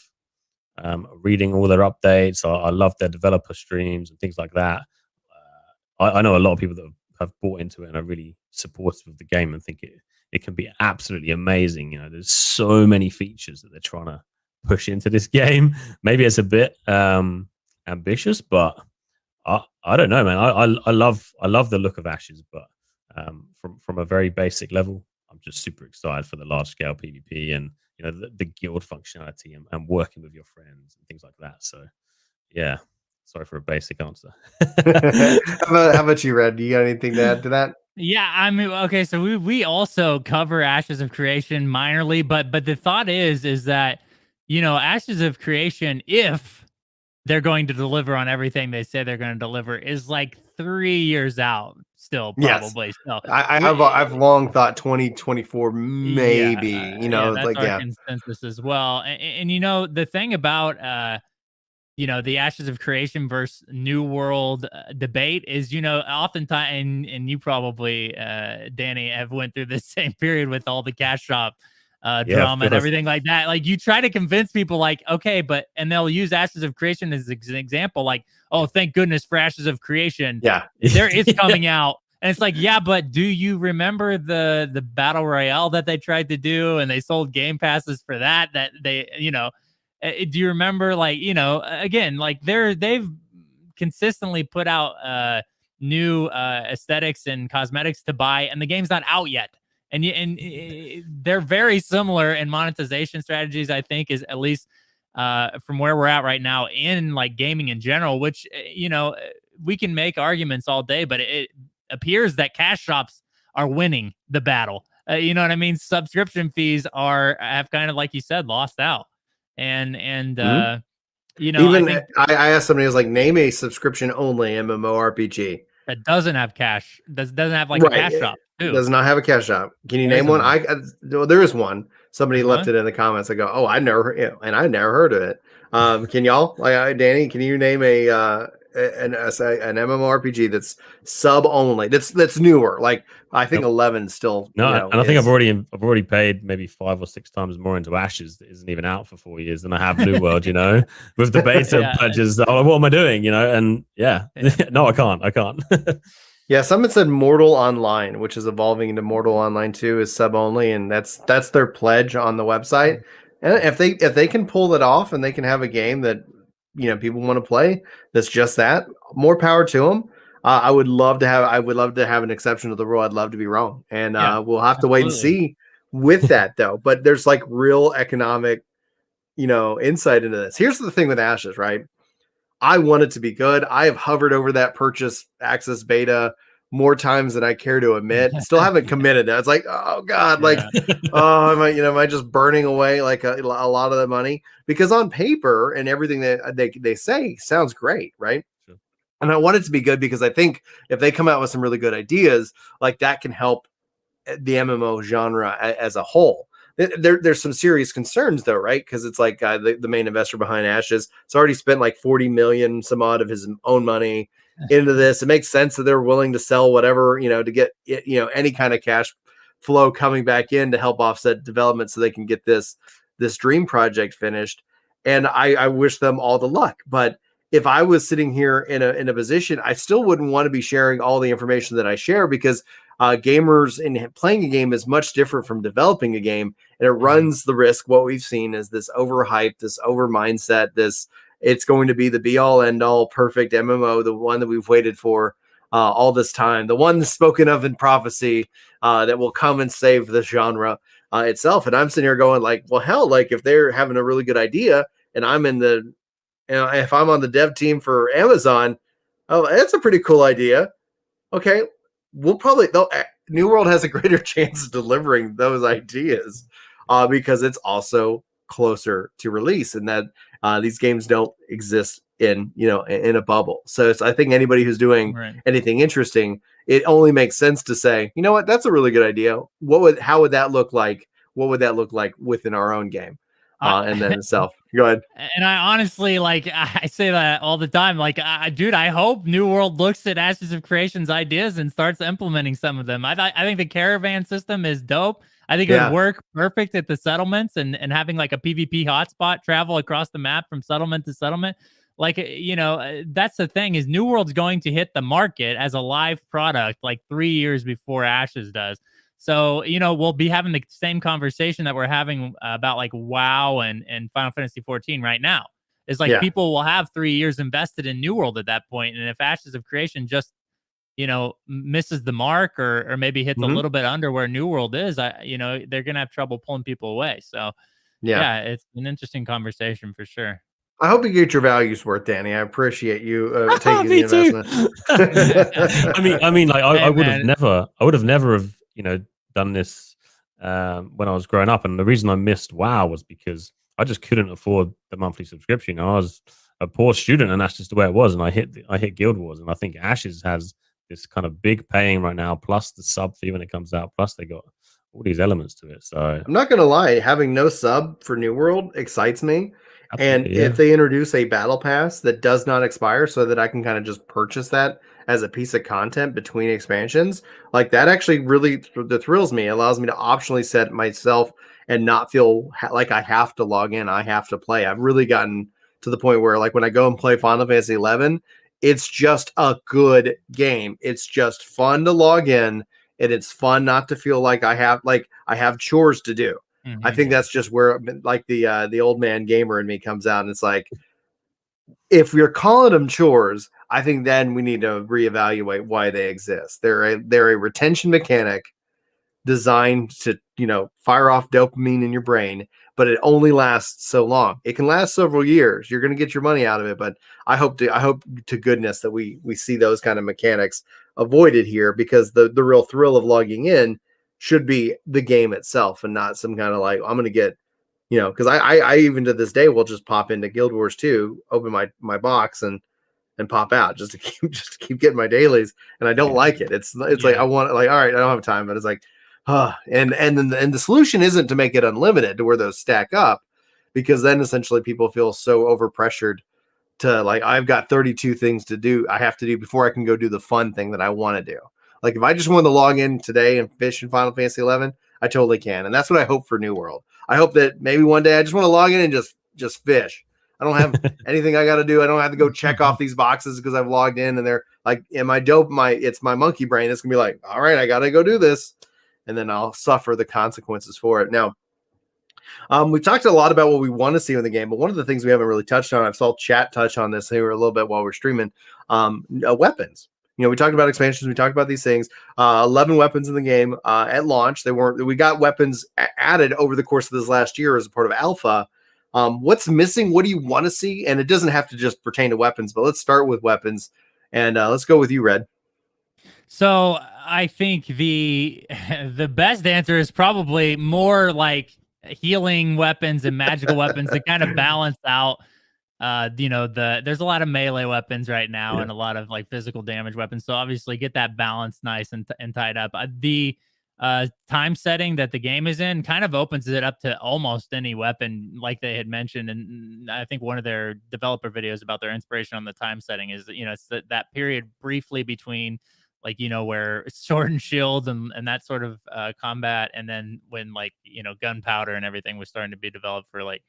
reading all their updates. I love their developer streams and things like that. I know a lot of people that have bought into it and are really supportive of the game and think it can be absolutely amazing. You know, there's so many features that they're trying to push into this game. Maybe it's a bit ambitious, but I don't know, man. I love the look of Ashes, but from a very basic level, I'm just super excited for the large scale PvP and the guild functionality and working with your friends and things like that. So yeah, sorry for a basic answer. How about you, Red? Do you got anything to add to that? Yeah, I mean, okay, so we also cover Ashes of Creation minorly, but the thought is that Ashes of Creation, if they're going to deliver on everything they say they're going to deliver, is like 3 years out still, probably. Yes. So I've long thought 2024 maybe. yeah, that's like our consensus as well. And the thing about the Ashes of Creation versus New World debate is, oftentimes, and you probably, Danny, have went through this same period with all the cash shop drama and everything like that. Like, you try to convince people, like, okay, and they'll use Ashes of Creation as an example, like, oh, thank goodness for Ashes of Creation. Yeah, it's coming out. And it's like, yeah, but do you remember the battle royale that they tried to do, and they sold game passes for that they, do you remember, like, again, like they've consistently put out new aesthetics and cosmetics to buy, and the game's not out yet. And they're very similar in monetization strategies, I think, is at least from where we're at right now in like gaming in general, which, we can make arguments all day, but it appears that cash shops are winning the battle. You know what I mean? Subscription fees have kind of, like you said, lost out. And even I asked somebody, I was like, name a subscription only MMORPG that doesn't have cash, doesn't have like a cash shop too. It does not have a cash shop. Can you name one? There is one. Somebody left it in the comments. I go, oh, I never heard of it. Can y'all, Danny, can you name an MMORPG that's sub only, that's newer? Like, I think 11 still. And I think I've already paid maybe 5 or 6 times more into Ashes that isn't even out for 4 years than I have New World. With the beta purchases. Like, what am I doing? And no, I can't. Yeah, someone said Mortal Online, which is evolving into Mortal Online 2, is sub only, and that's their pledge on the website. And if they can pull that off and they can have a game that people want to play, that's just that, more power to them. I would love to have an exception to the rule. I'd love to be wrong, and we'll have to wait and see with that though. But there's like real economic, insight into this. Here's the thing with Ashes, right? I want it to be good. I have hovered over that purchase access beta more times than I care to admit. Still haven't committed. It's like, oh God, like, am I just burning away like a lot of the money? Because on paper and everything that they say sounds great, right? Sure. And I want it to be good because I think if they come out with some really good ideas, like that can help the MMO genre as a whole. There's some serious concerns though, right? Because it's like the main investor behind Ashes has already spent like 40 million some odd of his own money into this. It makes sense that they're willing to sell whatever, to get any kind of cash flow coming back in to help offset development so they can get this dream project finished. And I wish them all the luck. But if I was sitting here in a position, I still wouldn't want to be sharing all the information that I share, because gamers and playing a game is much different from developing a game, and it runs the risk. What we've seen is this overhype, this over mindset, it's going to be the be all end all perfect MMO, the one that we've waited for all this time, the one spoken of in prophecy that will come and save the genre itself. And I'm sitting here going like, well, hell, like if they're having a really good idea and I'm in if I'm on the dev team for Amazon, oh, that's a pretty cool idea. Okay. New World has a greater chance of delivering those ideas because it's also closer to release, and that these games don't exist in a bubble. So I think anybody who's doing anything interesting, it only makes sense to say, you know what, that's a really good idea. How would that look like? What would that look like within our own game? And then itself. Go ahead. And I honestly, like, I say that all the time. Like, dude, I hope New World looks at Ashes of Creation's ideas and starts implementing some of them. I think the caravan system is dope. I think it would work perfect at the settlements and having like a PvP hotspot travel across the map from settlement to settlement. like, that's the thing is New World's going to hit the market as a live product like 3 years before Ashes does. So, we'll be having the same conversation that we're having about like WoW and Final Fantasy 14 right now. It's like Yeah. people will have 3 years invested in New World at that point. And if Ashes of Creation just, misses the mark or maybe hits a Mhm. little bit under where New World is, they're going to have trouble pulling people away. So, Yeah. yeah, it's an interesting conversation for sure. I hope you get your values worth, Danny. I appreciate you taking the Me too. investment. Like Hey, I would have man. never have done this when I was growing up, and the reason I missed WoW was because I just couldn't afford the monthly subscription. I was a poor student, and that's just the way it was. And I hit Guild Wars, and I think Ashes has this kind of big paying right now, plus the sub fee when it comes out, plus they got all these elements to it. So I'm not gonna lie, having no sub for New World excites me. And absolutely, if yeah. they introduce a battle pass that does not expire so that I can kind of just purchase that as a piece of content between expansions, like that actually really that thrills me. It allows me to optionally set myself and not feel like I have to log in, I have to play. I've really gotten to the point where like when I go and play Final Fantasy 11, it's just a good game. It's just fun to log in and it's fun not to feel like I have chores to do. I think that's just where like the old man gamer in me comes out, and it's like if we're calling them chores, I think then we need to reevaluate why they exist. They're a retention mechanic designed to fire off dopamine in your brain, but it only lasts so long. It can last several years. You're going to get your money out of it, but I hope to goodness that we see those kind of mechanics avoided here, because the real thrill of logging in should be the game itself and not some kind of like I'm going to get because I even to this day will just pop into Guild Wars 2, open my box and pop out just to keep getting my dailies, and I don't like it. It's like I want like all right, I don't have time, but it's like and then the solution isn't to make it unlimited to where those stack up, because then essentially people feel so overpressured to like I've got 32 things to do I have to do before I can go do the fun thing that I want to do. Like if I just want to log in today and fish in Final Fantasy 11, I totally can, and that's what I hope for New World. I hope that maybe one day I just want to log in and just fish. I don't have anything I got to do. I don't have to go check off these boxes because I've logged in, and they're like, in my it's my monkey brain. It's gonna be like, all right, I got to go do this, and then I'll suffer the consequences for it. Now, we talked a lot about what we want to see in the game, but one of the things we haven't really touched on, I've saw chat touch on this here a little bit while we're streaming, weapons. We talked about expansions. We talked about these things. 11 weapons in the game at launch. We got weapons added over the course of this last year as a part of alpha. What's missing? What do you want to see? And it doesn't have to just pertain to weapons, but let's start with weapons. And let's go with you, Red. So I think the best answer is probably more like healing weapons and magical weapons to kind of balance out there's a lot of melee weapons right now and a lot of like physical damage weapons, so obviously get that balance nice and tied up. The time setting that the game is in kind of opens it up to almost any weapon, like they had mentioned, and I think one of their developer videos about their inspiration on the time setting is it's that period briefly between like where sword and shield and that sort of combat, and then when like gunpowder and everything was starting to be developed for like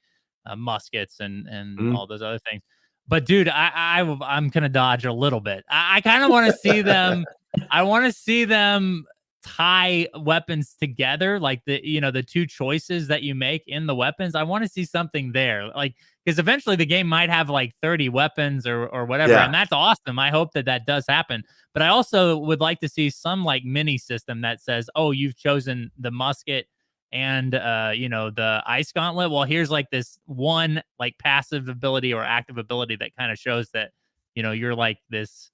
muskets and all those other things. But dude, I'm gonna dodge a little bit. I kind of want to see them. I want to see them tie weapons together, like the two choices that you make in the weapons. I want to see something there, like because eventually the game might have like 30 weapons or whatever, and that's awesome. I hope that does happen. But I also would like to see some like mini system that says, oh, you've chosen the musket and the ice gauntlet. Well, here's like this one like passive ability or active ability that kind of shows that you're like this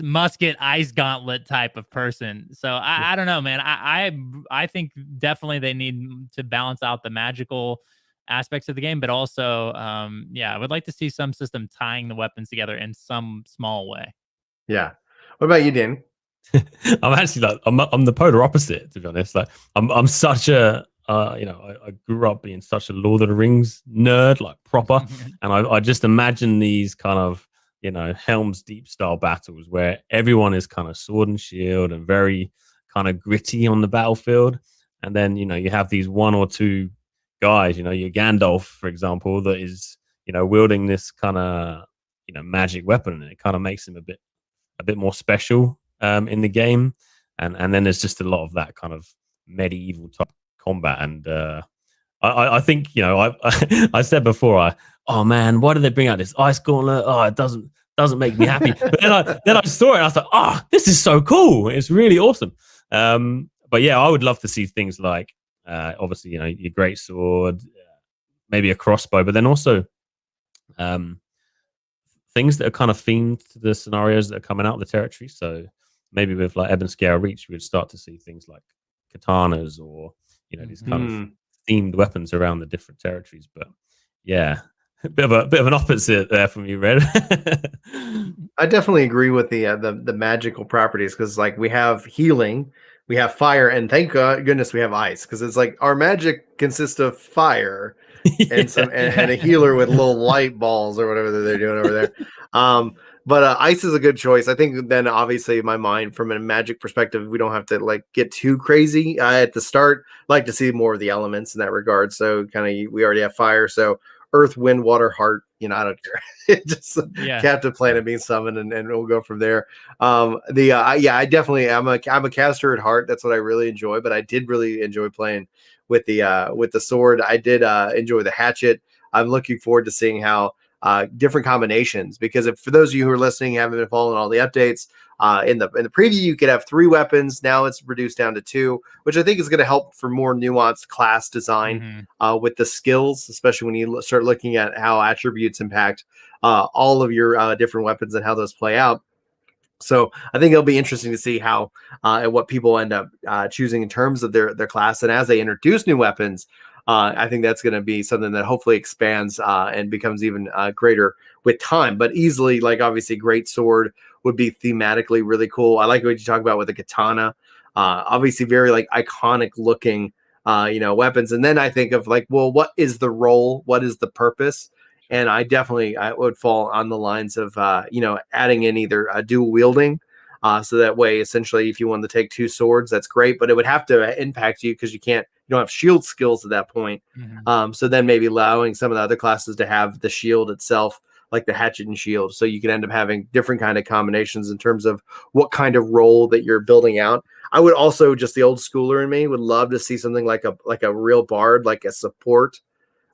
musket ice gauntlet type of person. So I don't know, man. I think definitely they need to balance out the magical aspects of the game, but also I would like to see some system tying the weapons together in some small way. Yeah. What about you, Dan? I'm actually like I'm the polar opposite, to be honest. Like I'm such a I grew up being such a Lord of the Rings nerd, like proper, and I just imagine these kind of Helm's Deep style battles where everyone is kind of sword and shield and very kind of gritty on the battlefield, and then you have these one or two guys, your Gandalf, for example, that is wielding this kind of magic weapon, and it kind of makes him a bit more special in the game. And then there's just a lot of that kind of medieval type combat. And I think, I said before, oh man, why did they bring out this ice gauntlet? Oh, it doesn't make me happy. But then I saw it and I was like, oh, this is so cool. It's really awesome. But yeah, I would love to see things like obviously, your great sword, maybe a crossbow, but then also things that are kind of themed to the scenarios that are coming out of the territory. So maybe with like Ebon Scale Reach, we would start to see things like katanas or these kind of themed weapons around the different territories. But yeah, a bit of an opposite there from you, Red. I definitely agree with the magical properties, because like we have healing, we have fire, and thank goodness we have ice, because it's like our magic consists of fire and and a healer with little light balls or whatever that they're doing over there. But ice is a good choice. I think then obviously in my mind, from a magic perspective, we don't have to like get too crazy at the start. Like to see more of the elements in that regard. So kind of we already have fire, so earth, wind, water, heart. I don't care. Just Captain Planet being summoned, and we'll go from there. I definitely I'm a caster at heart. That's what I really enjoy. But I did really enjoy playing with the sword. I did enjoy the hatchet. I'm looking forward to seeing how different combinations, because for those of you who are listening, haven't been following all the updates, in the preview you could have 3 weapons. Now it's reduced down to 2, which I think is going to help for more nuanced class design with the skills, especially when you start looking at how attributes impact all of your different weapons and how those play out. So I think it'll be interesting to see how and what people end up choosing in terms of their class, and as they introduce new weapons, I think that's going to be something that hopefully expands and becomes even greater with time. But easily, like obviously, great sword would be thematically really cool. I like what you talk about with the katana. Obviously, very like iconic looking, weapons. And then I think of like, well, what is the role? What is the purpose? And I would fall on the lines of adding in either dual wielding. So that way, essentially, if you wanted to take 2 swords, that's great, but it would have to impact you because you don't have shield skills at that point. So then maybe allowing some of the other classes to have the shield itself, like the hatchet and shield. So you can end up having different kind of combinations in terms of what kind of role that you're building out. I would also, just the old schooler in me, would love to see something like a real bard, like a support,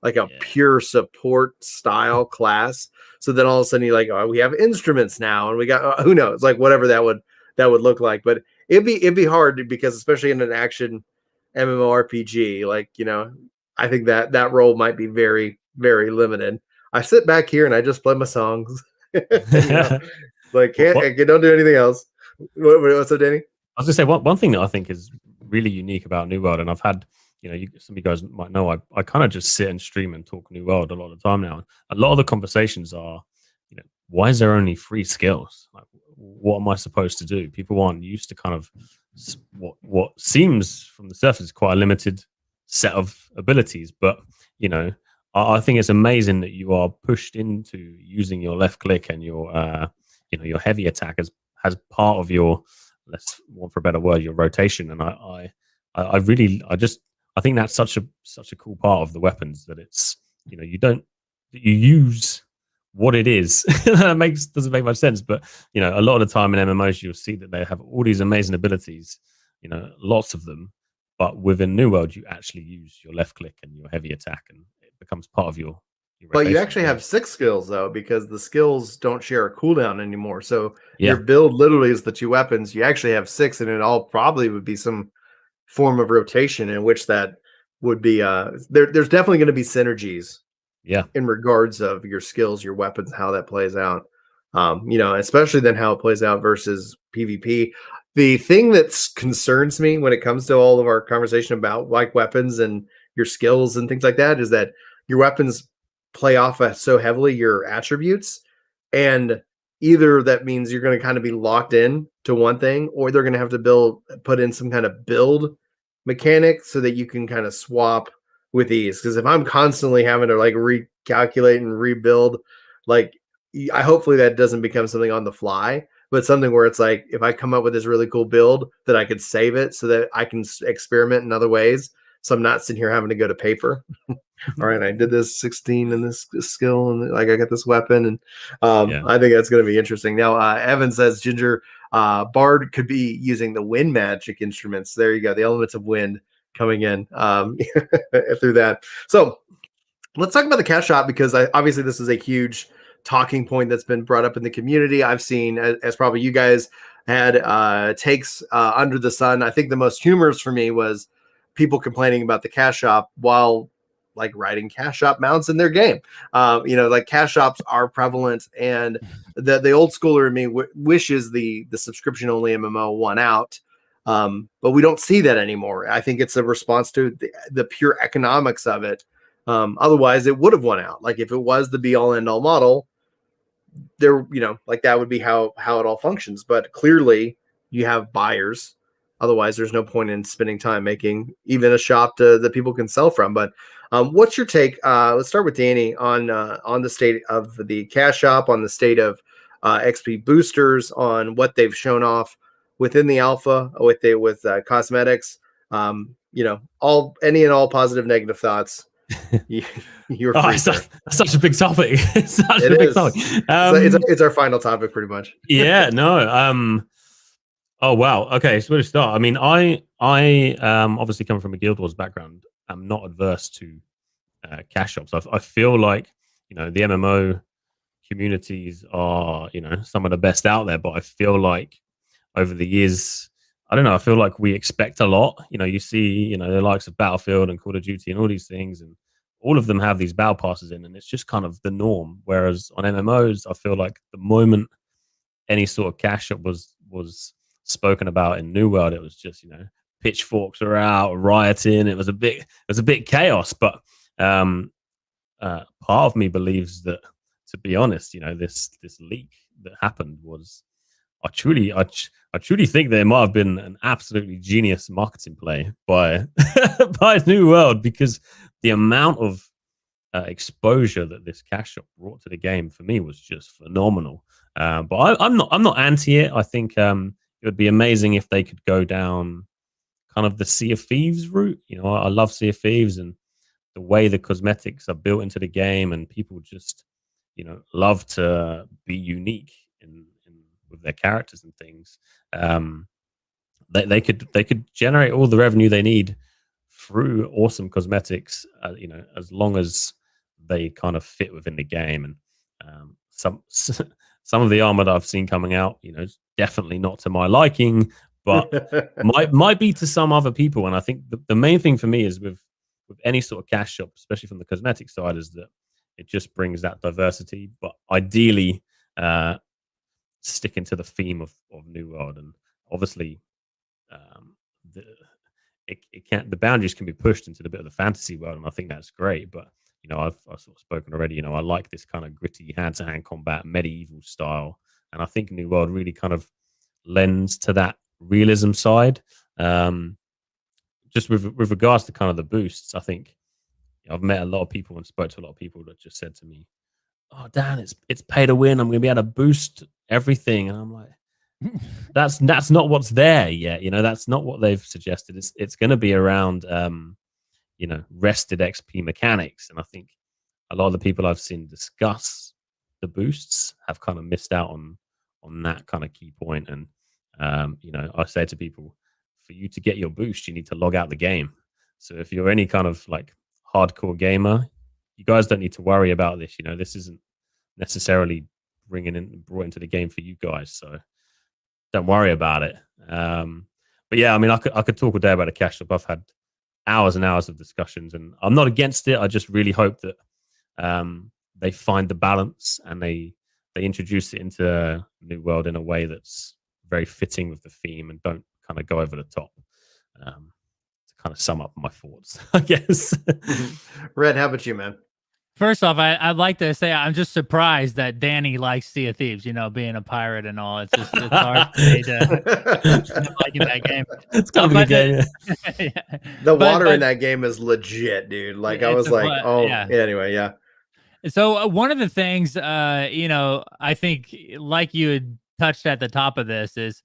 like a pure support style class. So then all of a sudden you're like, oh, we have instruments now, and we got who knows, like whatever that would look like. But it'd be hard, because especially in an action MMORPG, like I think that role might be very, very limited. I sit back here and I just play my songs, like I don't do anything else. What's up, Danny? I was gonna say one thing that I think is really unique about New World, and I've had some of you guys might know, I kind of just sit and stream and talk New World a lot of the time now. A lot of the conversations are, why is there only 3 skills? Like, what am I supposed to do? People aren't used to kind of what seems from the surface quite a limited set of abilities. But, I think it's amazing that you are pushed into using your left click and your, your heavy attack as part of your, let's want for a better word, your rotation. And I think that's such a cool part of the weapons, that it's you use what it is. That doesn't make much sense, but a lot of the time in MMOs you'll see that they have all these amazing abilities, lots of them, but within New World you actually use your left click and your heavy attack, and it becomes part of your but you actually have 6 skills though, because the skills don't share a cooldown anymore. So your build literally is the 2 weapons. You actually have 6, and it all probably would be some form of rotation in which that would be there's definitely going to be synergies in regards of your skills, your weapons, how that plays out, especially then how it plays out versus PvP. The thing that concerns me when it comes to all of our conversation about like weapons and your skills and things like that is that your weapons play off so heavily your attributes, and either that means you're going to kind of be locked in to one thing, or they're going to have to put in some kind of build mechanic so that you can kind of swap with ease. Because if I'm constantly having to like recalculate and rebuild, like hopefully that doesn't become something on the fly, but something where it's like, if I come up with this really cool build, that I could save it so that I can experiment in other ways. so I'm not sitting here having to go to paper. All right, I did this 16 and this skill, and like I got this weapon, and I think that's going to be interesting. Now, Evan says Ginger Bard could be using the wind magic instruments. There you go, the elements of wind coming in through that. So let's talk about the cash shop, because obviously this is a huge talking point that's been brought up in the community. I've seen, as probably you guys had, takes under the sun. I think the most humorous for me was people complaining about the cash shop while like writing cash shop mounts in their game. Like cash shops are prevalent, and the old schooler in me wishes the subscription only MMO won out. But we don't see that anymore. I think it's a response to the pure economics of it. Otherwise it would have won out. Like if it was the be all end all model, there, like that would be how it all functions. But clearly you have buyers. Otherwise there's no point in spending time making even a shop that people can sell from. But what's your take? Let's start with Danny on the state of the cash shop, on the state of XP boosters, on what they've shown off within the alpha with cosmetics. All any and all positive, negative thoughts. You're free, that's such a big topic. It's our final topic, pretty much. Yeah, no. Oh wow. Okay, so where to start? I mean, I obviously come from a Guild Wars background. I'm not adverse to cash shops. I feel like the MMO communities are some of the best out there, but I feel like over the years, I don't know, I feel like we expect a lot. You see the likes of Battlefield and Call of Duty and all these things, and all of them have these battle passes in, and it's just kind of the norm. Whereas on MMOs, I feel like the moment any sort of cash shop was spoken about in New World, it was just pitchforks are out, rioting. It was a bit chaos. But part of me believes that, to be honest, this leak that happened was, I truly think there might have been an absolutely genius marketing play by by New World, because the amount of exposure that this cash shop brought to the game for me was just phenomenal. But I'm not anti it. I think it would be amazing if they could go down kind of the Sea of Thieves route. I love Sea of Thieves and the way the cosmetics are built into the game, and people just love to be unique in with their characters and things. They could generate all the revenue they need through awesome cosmetics, as long as they kind of fit within the game. And some of the armor that I've seen coming out, is definitely not to my liking, but might be to some other people. And I think the main thing for me is with any sort of cash shop, especially from the cosmetic side, is that it just brings that diversity. But ideally, sticking to the theme of New World, and obviously the boundaries can be pushed into the bit of the fantasy world, and I think that's great. But I've sort of spoken already. I like this kind of gritty hand-to-hand combat, medieval style, and I think New World really kind of lends to that realism side. Just with regards to kind of the boosts, I think I've met a lot of people and spoke to a lot of people that just said to me, "Oh, Dan, it's pay to win. I'm going to be able to boost everything," and I'm like, "That's not what's there yet. That's not what they've suggested. It's going to be around, rested XP mechanics." And I think a lot of the people I've seen discuss the boosts have kind of missed out on that kind of key point. And I say to people, for you to get your boost, you need to log out the game. So if you're any kind of like hardcore gamer, you guys don't need to worry about this. This isn't necessarily brought into the game for you guys, so don't worry about it. But yeah, I mean, I could talk all day about the cash shop. I've had hours and hours of discussions, and I'm not against it. I just really hope that they find the balance and they introduce it into New World in a way that's very fitting with the theme and don't kind of go over the top. To kind of sum up my thoughts, I guess. Red, how about you, man? First off, I'd like to say I'm just surprised that Danny likes Sea of Thieves, being a pirate and all. It's hard for me to liking that game. It's kind of a good game. Yeah. The water in that game is legit, dude. Like I was like, yeah. Anyway, yeah. So one of the things, I think, like you had touched at the top of this, is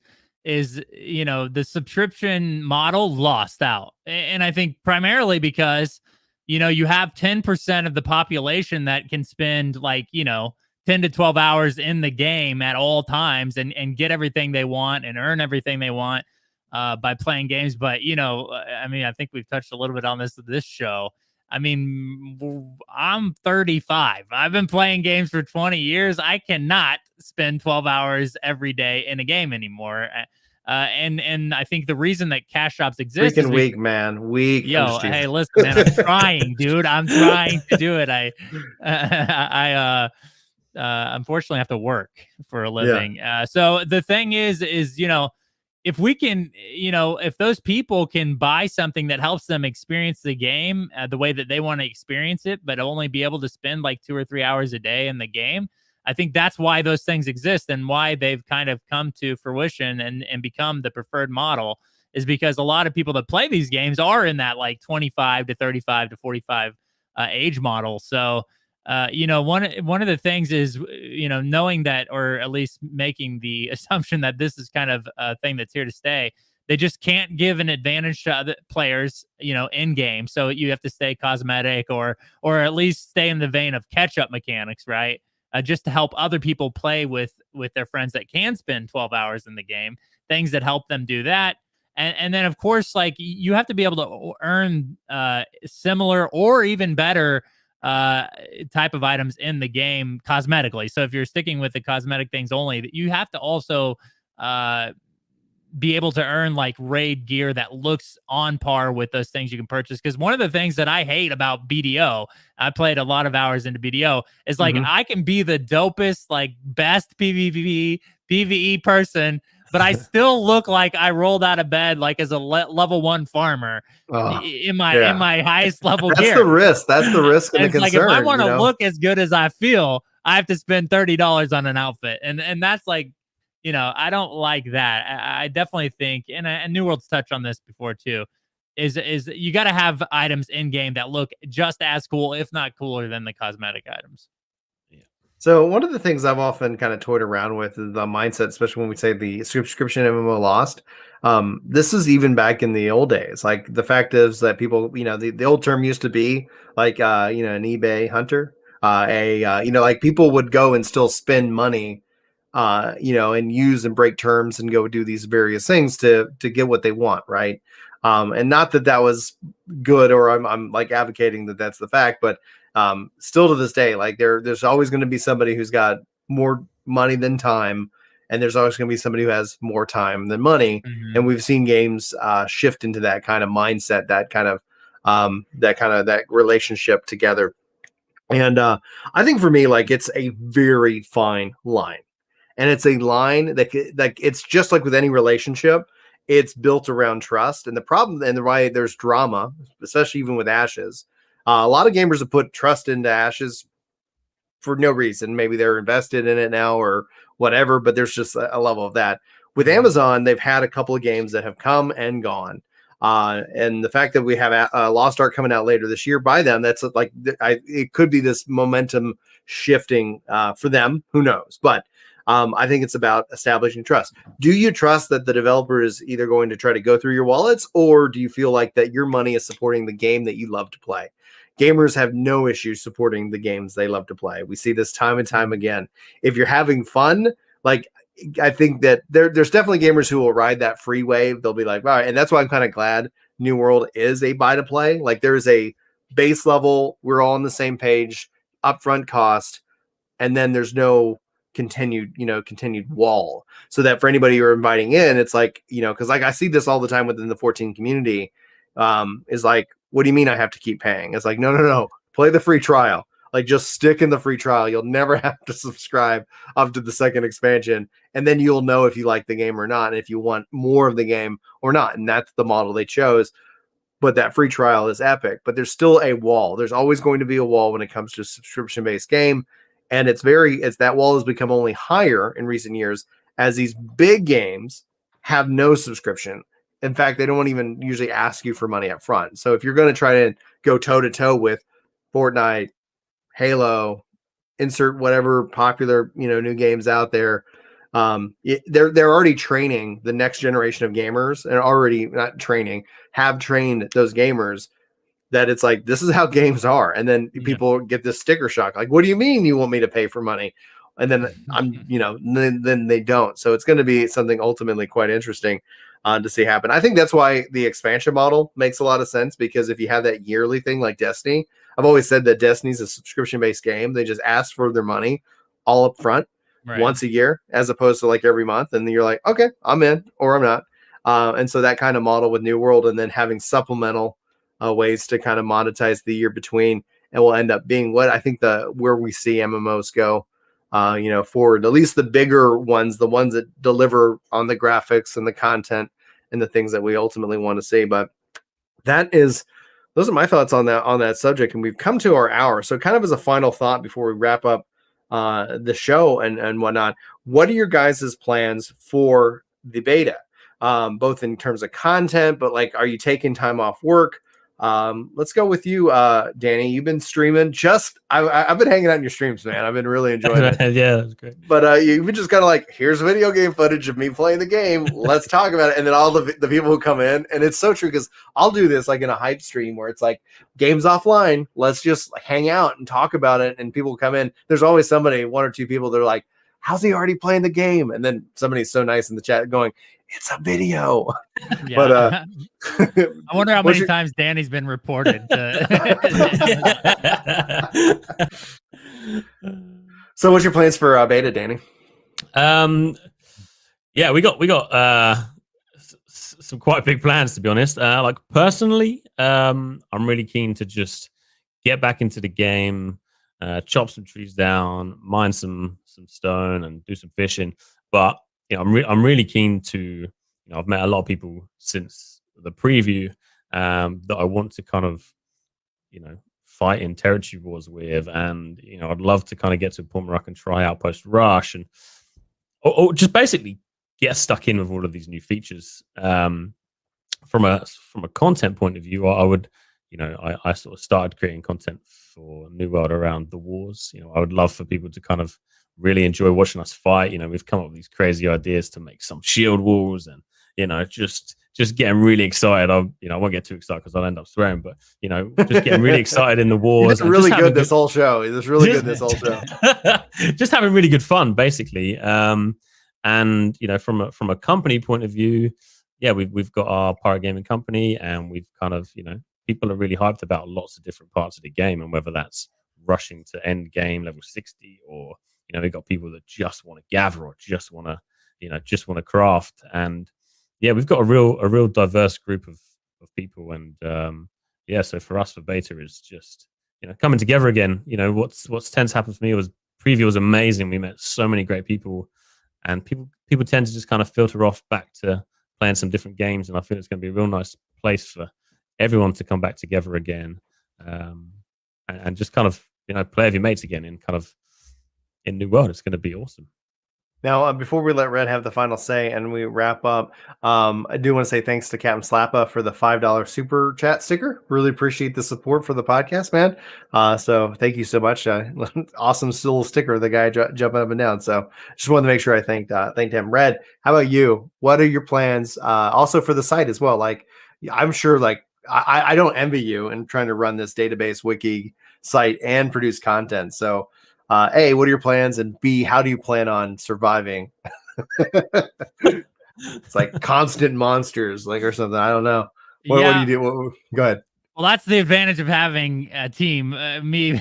is, you know, the subscription model lost out. And I think primarily because, you know, you have 10% of the population that can spend like, you know, 10 to 12 hours in the game at all times and get everything they want and earn everything they want by playing games. But, you know, I mean, I think we've touched a little bit on this show. I mean, I'm 35. I've been playing games for 20 years. I cannot spend 12 hours every day in a game anymore. And I think the reason that cash shops exist Freaking is weak, man. Weak. yo, hey, listen, man, I'm trying, dude. I'm trying to do it. I unfortunately have to work for a living. So the thing is, you know, if we can, you know, if those people can buy something that helps them experience the game the way that they want to experience it, but only be able to spend like 2 or 3 hours a day in the game, I think that's why those things exist and why they've kind of come to fruition and become the preferred model, is because a lot of people that play these games are in that like 25 to 35 to 45 age model. So, you know, one of the things is, you know, knowing that, or at least making the assumption that this is kind of a thing that's here to stay. They just can't give an advantage to other players, you know, in game. So you have to stay cosmetic or at least stay in the vein of catch-up mechanics, right? Just to help other people play with their friends that can spend 12 hours in the game, things that help them do that. And then, of course, like you have to be able to earn similar or even better type of items in the game cosmetically. So if you're sticking with the cosmetic things only, you have to also be able to earn like raid gear that looks on par with those things you can purchase. Because one of the things that I hate about BDO, I played a lot of hours into BDO, is like I can be the dopest, like best PvE person, but I still look like I rolled out of bed like as a level 1 farmer in my highest level That's gear. the risk. That's the risk and the it's concern. Like if I want to you know? look as good as I feel, I have to spend $30 on an outfit, and that's like, you know, I don't like that. I definitely think, and New World's touched on this before too, is you got to have items in game that look just as cool, if not cooler, than the cosmetic items. So one of the things I've often kind of toyed around with is the mindset, especially when we say the subscription MMO lost. This is even back in the old days. Like the fact is that people, you know, the old term used to be like, you know, an eBay hunter, you know, like people would go and still spend money, you know, and use and break terms and go do these various things to get what they want, right? And not that that was good, or I'm like advocating that that's the fact, but still to this day, like there's always going to be somebody who's got more money than time, and there's always going to be somebody who has more time than money. And we've seen games shift into that kind of mindset, that kind of that relationship together. And I think for me, like it's a very fine line. And it's a line that like it's just like with any relationship, it's built around trust. And the problem and the why there's drama, especially even with Ashes. A lot of gamers have put trust into Ashes for no reason. Maybe they're invested in it now or whatever, but there's just a level of that. With Amazon, they've had a couple of games that have come and gone. And the fact that we have Lost Ark coming out later this year by them, that's like it could be this momentum shifting for them. Who knows? But I think it's about establishing trust. Do you trust that the developer is either going to try to go through your wallets, or do you feel like that your money is supporting the game that you love to play? Gamers have no issue supporting the games they love to play. We see this time and time again. If you're having fun, like I think that there's definitely gamers who will ride that free wave. They'll be like, all right. And that's why I'm kind of glad New World is a buy to play. Like there's a base level. We're all on the same page, upfront cost. And then there's no continued wall, so that for anybody you're inviting in, it's like, you know, because like I see this all the time within the 14 community, is like, what do you mean I have to keep paying? It's like, no, play the free trial. Like just stick in the free trial. You'll never have to subscribe up to the second expansion, and then you'll know if you like the game or not, and if you want more of the game or not. And that's the model they chose. But that free trial is epic. But there's still a wall. There's always going to be a wall when it comes to a subscription-based game. And it's that wall has become only higher in recent years as these big games have no subscription. In fact, they don't even usually ask you for money up front. So if you're going to try to go toe to toe with Fortnite, Halo, insert whatever popular, you know, new games out there, they're already training the next generation of gamers, and already not training, have trained those gamers that it's like, this is how games are. And then people get this sticker shock. Like, what do you mean you want me to pay for money? And then then they don't. So it's going to be something ultimately quite interesting to see happen. I think that's why the expansion model makes a lot of sense, because if you have that yearly thing like Destiny, I've always said that Destiny's a subscription-based game. They just ask for their money all up front once a year, as opposed to like every month. And then you're like, okay, I'm in or I'm not. And so that kind of model with New World, and then having supplemental ways to kind of monetize the year between, and will end up being what I think where we see MMOs go, forward. At least the bigger ones, the ones that deliver on the graphics and the content and the things that we ultimately want to see. But those are my thoughts on that subject, and we've come to our hour. So, kind of as a final thought before we wrap up the show and whatnot, what are your guys' plans for the beta? Both in terms of content, but like, are you taking time off work? Let's go with you, Danny. You've been streaming. I've been hanging out in your streams, man. I've been really enjoying it. Yeah, that's great. But you've been just kind of like, here's video game footage of me playing the game. Let's talk about it. And then all the people who come in, and it's so true, because I'll do this like in a hype stream where it's like, games offline. Let's just hang out and talk about it. And people come in. There's always somebody, one or two people, they're like, how's he already playing the game? And then somebody's so nice in the chat going, it's a video. Yeah. But I wonder how many times Danny's been reported. So what's your plans for beta, Danny? Yeah, we got some quite big plans, to be honest. Like personally, I'm really keen to just get back into the game, chop some trees down, mine some stone, and do some fishing. But I'm really keen to. I've met a lot of people since the preview that I want to kind of, fight in territory wars with, and I'd love to kind of get to a point where I can try Outpost Rush and or just basically get stuck in with all of these new features. From a content point of view, I would, I sort of started creating content for New World around the wars. I would love for people to kind of really enjoy watching us fight. We've come up with these crazy ideas to make some shield walls, and just getting really excited. I won't get too excited because I'll end up swearing, but just getting really excited in the wars. It's really good this whole show. It's really good this whole show. Just having really good fun, basically. And from a company point of view, yeah, we've got our Pirate Gaming Company, and we've kind of people are really hyped about lots of different parts of the game, and whether that's rushing to end game level 60, or we've got people that just want to gather, or just want to craft. And yeah, we've got a real diverse group of people. And so for us, for beta, is just coming together again. What's tends to happen for me was preview was amazing. We met so many great people, and people tend to just kind of filter off back to playing some different games. And I think it's going to be a real nice place for everyone to come back together again, and just kind of play with your mates again in New World. It's going to be awesome. Now, before we let Red have the final say and we wrap up, I do want to say thanks to Captain Slappa for the $5 super chat sticker. Really appreciate the support for the podcast, man. So thank you so much. Awesome little sticker, the guy jumping up and down. So just wanted to make sure I thanked him. Red, how about you? What are your plans? Also for the site as well. Like, I'm sure, like, I don't envy you in trying to run this database wiki site and produce content. So A, what are your plans? And B, how do you plan on surviving? It's like constant monsters, like, or something. I don't know. What do you do? Go ahead. Well, that's the advantage of having a team. Me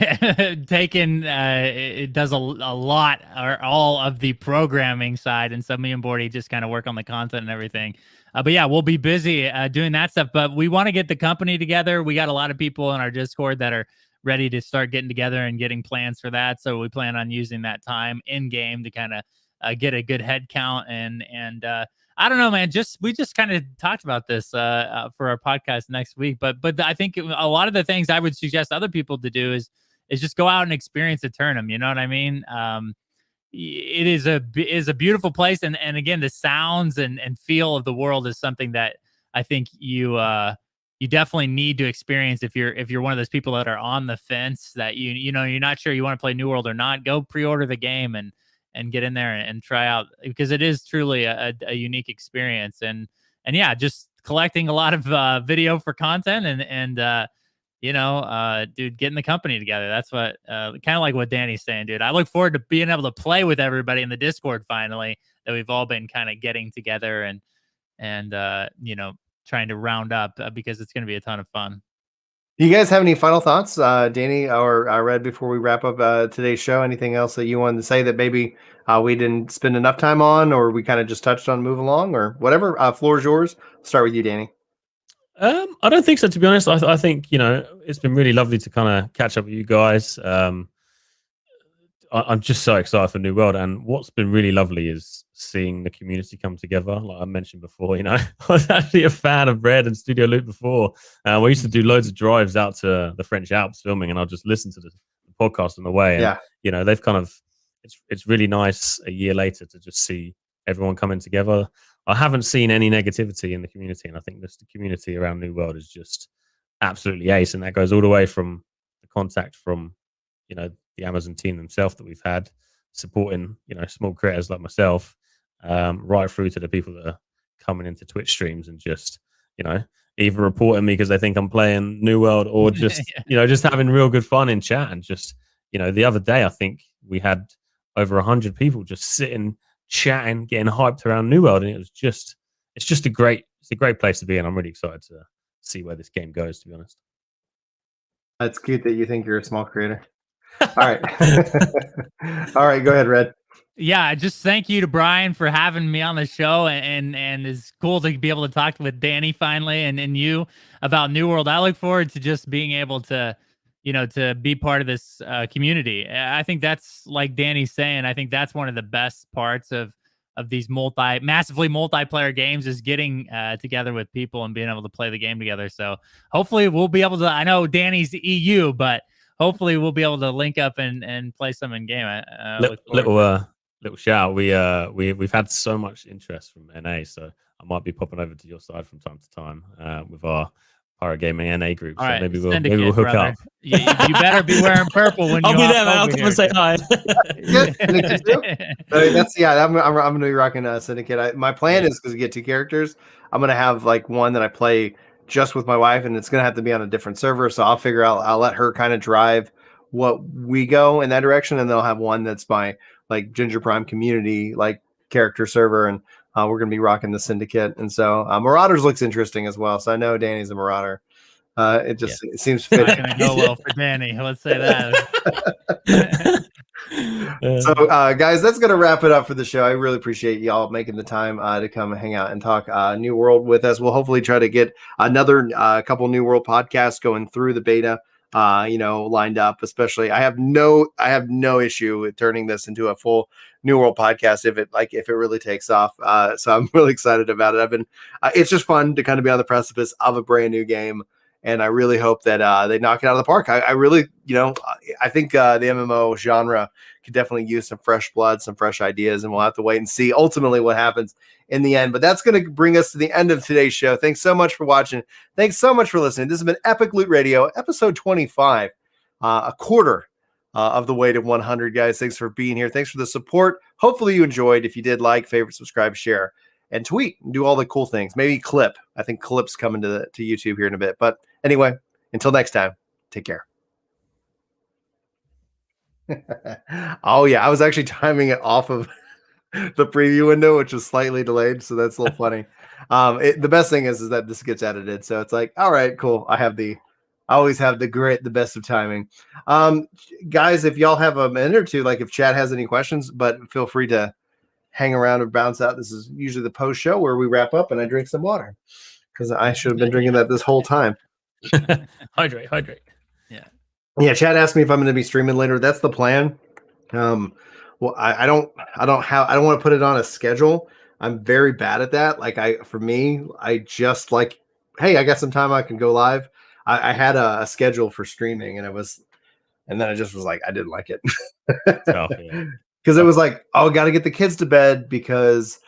taking it does a lot or all of the programming side, and so me and Bordy just kind of work on the content and everything. But yeah, we'll be busy doing that stuff. But we want to get the company together. We got a lot of people in our Discord that are ready to start getting together and getting plans for that. So we plan on using that time in game to kind of get a good head count. And I don't know, man, we just kind of talked about this for our podcast next week. But I think a lot of the things I would suggest other people to do is just go out and experience a tournament. You know what I mean? It is a beautiful place. And again, the sounds and feel of the world is something that I think you definitely need to experience if you're one of those people that are on the fence that you're not sure you want to play New World or not. Go pre-order the game and and get in there and try out, because it is truly a unique experience. And yeah, just collecting a lot of video for content and dude, getting the company together. That's what kind of like what Danny's saying, dude. I look forward to being able to play with everybody in the Discord finally, that we've all been kind of getting together and trying to round up, because it's going to be a ton of fun. Do you guys have any final thoughts, Danny or Red, before we wrap up today's show? Anything else that you wanted to say that maybe we didn't spend enough time on, or we kind of just touched on, move along, or whatever? Floor is yours. Start with you, Danny. I don't think so, to be honest. I think, it's been really lovely to kind of catch up with you guys. I'm just so excited for New World, and what's been really lovely is seeing the community come together. Like I mentioned before, I was actually a fan of Red and Studio Loop before. We used to do loads of drives out to the French Alps filming, and I'll just listen to the podcast on the way. And, they've kind of, it's really nice a year later to just see everyone coming together. I haven't seen any negativity in the community, and I think the community around New World is just absolutely ace, and that goes all the way from the contact from, the Amazon team themselves that we've had supporting, small creators like myself, right through to the people that are coming into Twitch streams and just, either reporting me because they think I'm playing New World, or just, just having real good fun in chat. And just, the other day, I think we had over 100 people just sitting, chatting, getting hyped around New World. And it's just a great place to be. And I'm really excited to see where this game goes, to be honest. That's cute that you think you're a small creator. All right. All right, go ahead, Red. Yeah, just thank you to Brian for having me on the show, and it's cool to be able to talk with Danny finally and you about New World. I look forward to just being able to, to be part of this community. I think that's, like Danny's saying, I think that's one of the best parts of these massively multiplayer games, is getting together with people and being able to play the game together. So hopefully we'll be able to, I know Danny's EU, but hopefully we'll be able to link up and play some in game. Little shout. We've had so much interest from NA, so I might be popping over to your side from time to time with our Pirate Gaming NA group. So right, maybe we'll hook up. You better be wearing purple when I'll you be there, man. I'll come and say hi. I'm gonna be rocking Syndicate. My plan is, because we get 2 characters, I'm gonna have like one that I play just with my wife, and it's gonna have to be on a different server. So I'll let her kind of drive what we go in that direction, and then I'll have one that's my like Ginger Prime community like character server, and we're gonna be rocking the Syndicate. And so Marauders looks interesting as well. So I know Danny's a Marauder. It seems fitting. Not gonna go well for Danny. Let's say that. So guys, that's gonna wrap it up for the show. I really appreciate y'all making the time to come hang out and talk New World with us. We'll hopefully try to get another couple New World podcasts going through the beta lined up. Especially I have no issue with turning this into a full New World podcast if it really takes off. So I'm really excited about it. It's just fun to kind of be on the precipice of a brand new game, and I really hope that they knock it out of the park. I really, I think the MMO genre could definitely use some fresh blood, some fresh ideas, and we'll have to wait and see ultimately what happens in the end. But that's going to bring us to the end of today's show. Thanks so much for watching. Thanks so much for listening. This has been Epic Loot Radio, episode 25, a quarter of the way to 100, guys. Thanks for being here. Thanks for the support. Hopefully you enjoyed. If you did, like, favorite, subscribe, share, and tweet, and do all the cool things. Maybe clip. I think clips coming to YouTube here in a bit. But anyway, until next time, take care. Oh yeah, I was actually timing it off of the preview window, which was slightly delayed, so that's a little funny. The best thing is that this gets edited, so it's like, all right, cool. I always have the best of timing. Guys, if y'all have a minute or two, like if Chad has any questions, but feel free to hang around or bounce out. This is usually the post show where we wrap up and I drink some water, because I should have been drinking that this whole time. Hydrate. Yeah, Chad asked me if I'm going to be streaming later. That's the plan. Well, I don't want to put it on a schedule. I'm very bad at that. I just like, hey, I got some time, I can go live. I had a schedule for streaming, and then I just was like, I didn't like it. Because it was like, oh, got to get the kids to bed, because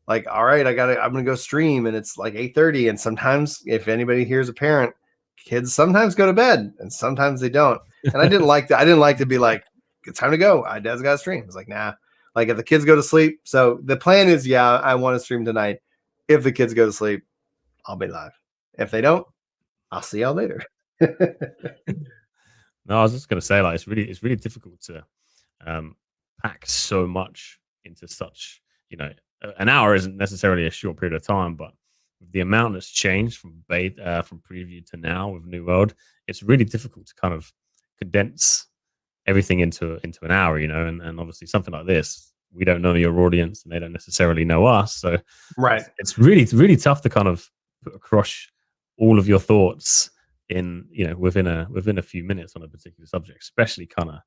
like, all right, I'm going to go stream, and it's like 8:30. And sometimes, if anybody here's a parent, kids sometimes go to bed and sometimes they don't. And I didn't like that. I didn't like to be like, it's time to go. Dad's got to stream. It's like, nah, Like if the kids go to sleep. So the plan is, yeah, I want to stream tonight. If the kids go to sleep, I'll be live. If they don't, I'll see y'all later. No, I was just going to say, like, it's really difficult to pack so much into such, an hour isn't necessarily a short period of time, but with the amount that's changed from from preview to now with New World, it's really difficult to kind of condense everything into an hour, and obviously something like this, we don't know your audience and they don't necessarily know us, so right, it's really tough to kind of put across all of your thoughts in within a few minutes on a particular subject, especially kind of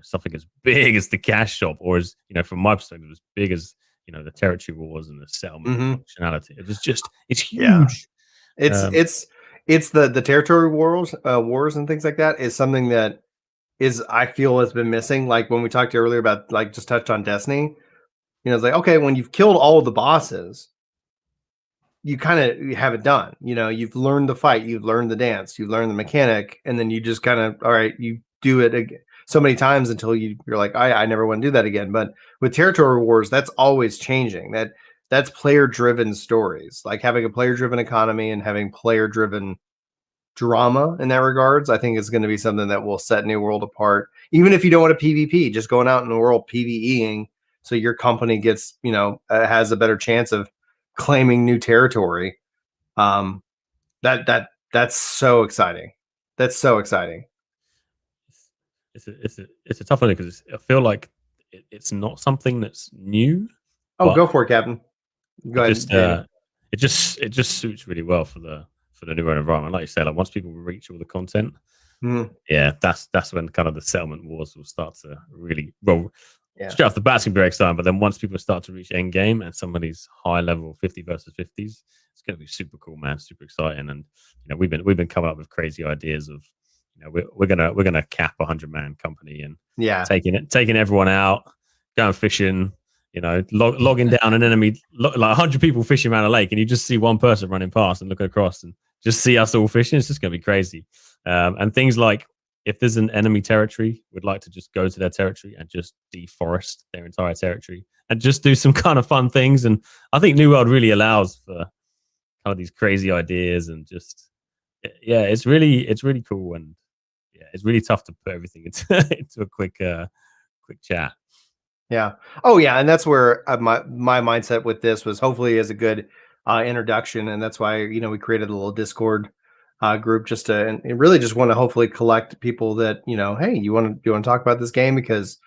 something as big as the cash shop, or as from my perspective, as big as the territory wars and the settlement functionality. It's huge. Yeah. It's the territory wars and things like that is something that is, I feel, has been missing. Like when we talked earlier about, like, just touched on Destiny, it's like, okay, when you've killed all of the bosses, you kind of have it done. You've learned the fight, you've learned the dance, you've learned the mechanic, and then you just kind of, all right, you do it again so many times until you're like, I never want to do that again. But with territory wars, that's always changing. That's player driven stories, like having a player driven economy and having player driven drama in that regards. I think is going to be something that will set New World apart. Even if you don't want a PvP, just going out in the world PvEing, so your company gets has a better chance of claiming new territory. That's so exciting. That's so exciting. It's a tough one because I feel like it's not something that's new. Oh, go for it, Captain. Go ahead. It just suits really well for the New World environment. Like you said, like once people reach all the content, yeah, that's when kind of the settlement wars will start to really straight off the bat, it's gonna be very exciting. But then once people start to reach end game and some of these high level 50 versus 50s, it's gonna be super cool, man. Super exciting. And we've been coming up with crazy ideas of we're gonna cap 100-man company and taking everyone out, going fishing, logging down an enemy, like 100 people fishing around a lake, and you just see one person running past and looking across and just see us all fishing. It's just gonna be crazy. And things like, if there's an enemy territory, we'd like to just go to their territory and just deforest their entire territory and just do some kind of fun things. And I think New World really allows for kind of these crazy ideas, and just it's really cool. And it's really tough to put everything into a quick chat. Yeah. Oh yeah, and that's where my mindset with this was hopefully as a good introduction, and that's why we created a little Discord group just to and really just want to hopefully collect people that hey, you want to talk about this game, because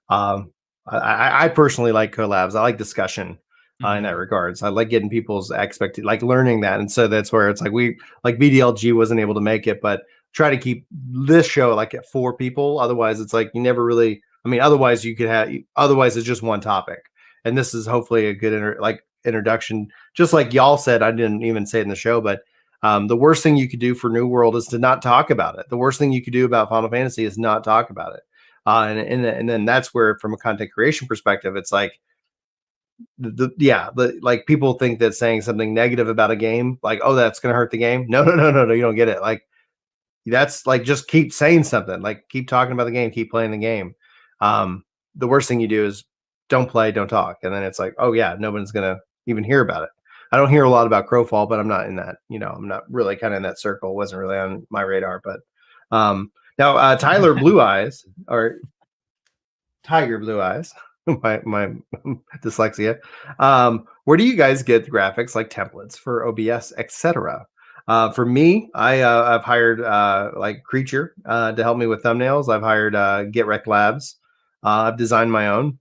I personally like collabs. I like discussion in that regards. I like getting people's expected, like learning that, and so that's where it's like VDLG wasn't able to make it, but try to keep this show like at 4 people. Otherwise, it's like you never really. I mean, otherwise it's just one topic, and this is hopefully a good introduction. Just like y'all said, I didn't even say it in the show, but the worst thing you could do for New World is to not talk about it. The worst thing you could do about Final Fantasy is not talk about it. And then that's where, from a content creation perspective, it's like like people think that saying something negative about a game, like, oh, that's going to hurt the game. No, you don't get it. Like, that's like, just keep saying something, like keep talking about the game, keep playing the game. The worst thing you do is don't play, don't talk. And then it's like, oh yeah, nobody's going to even hear about it. I don't hear a lot about Crowfall, but I'm not in that, I'm not really kind of in that circle. It wasn't really on my radar, but now Tyler Blue Eyes, or Tiger Blue Eyes, my dyslexia. Where do you guys get the graphics, like templates for OBS, etc.? For me, I've hired like Creature to help me with thumbnails. I've hired Get Wrecked Labs. I've designed my own.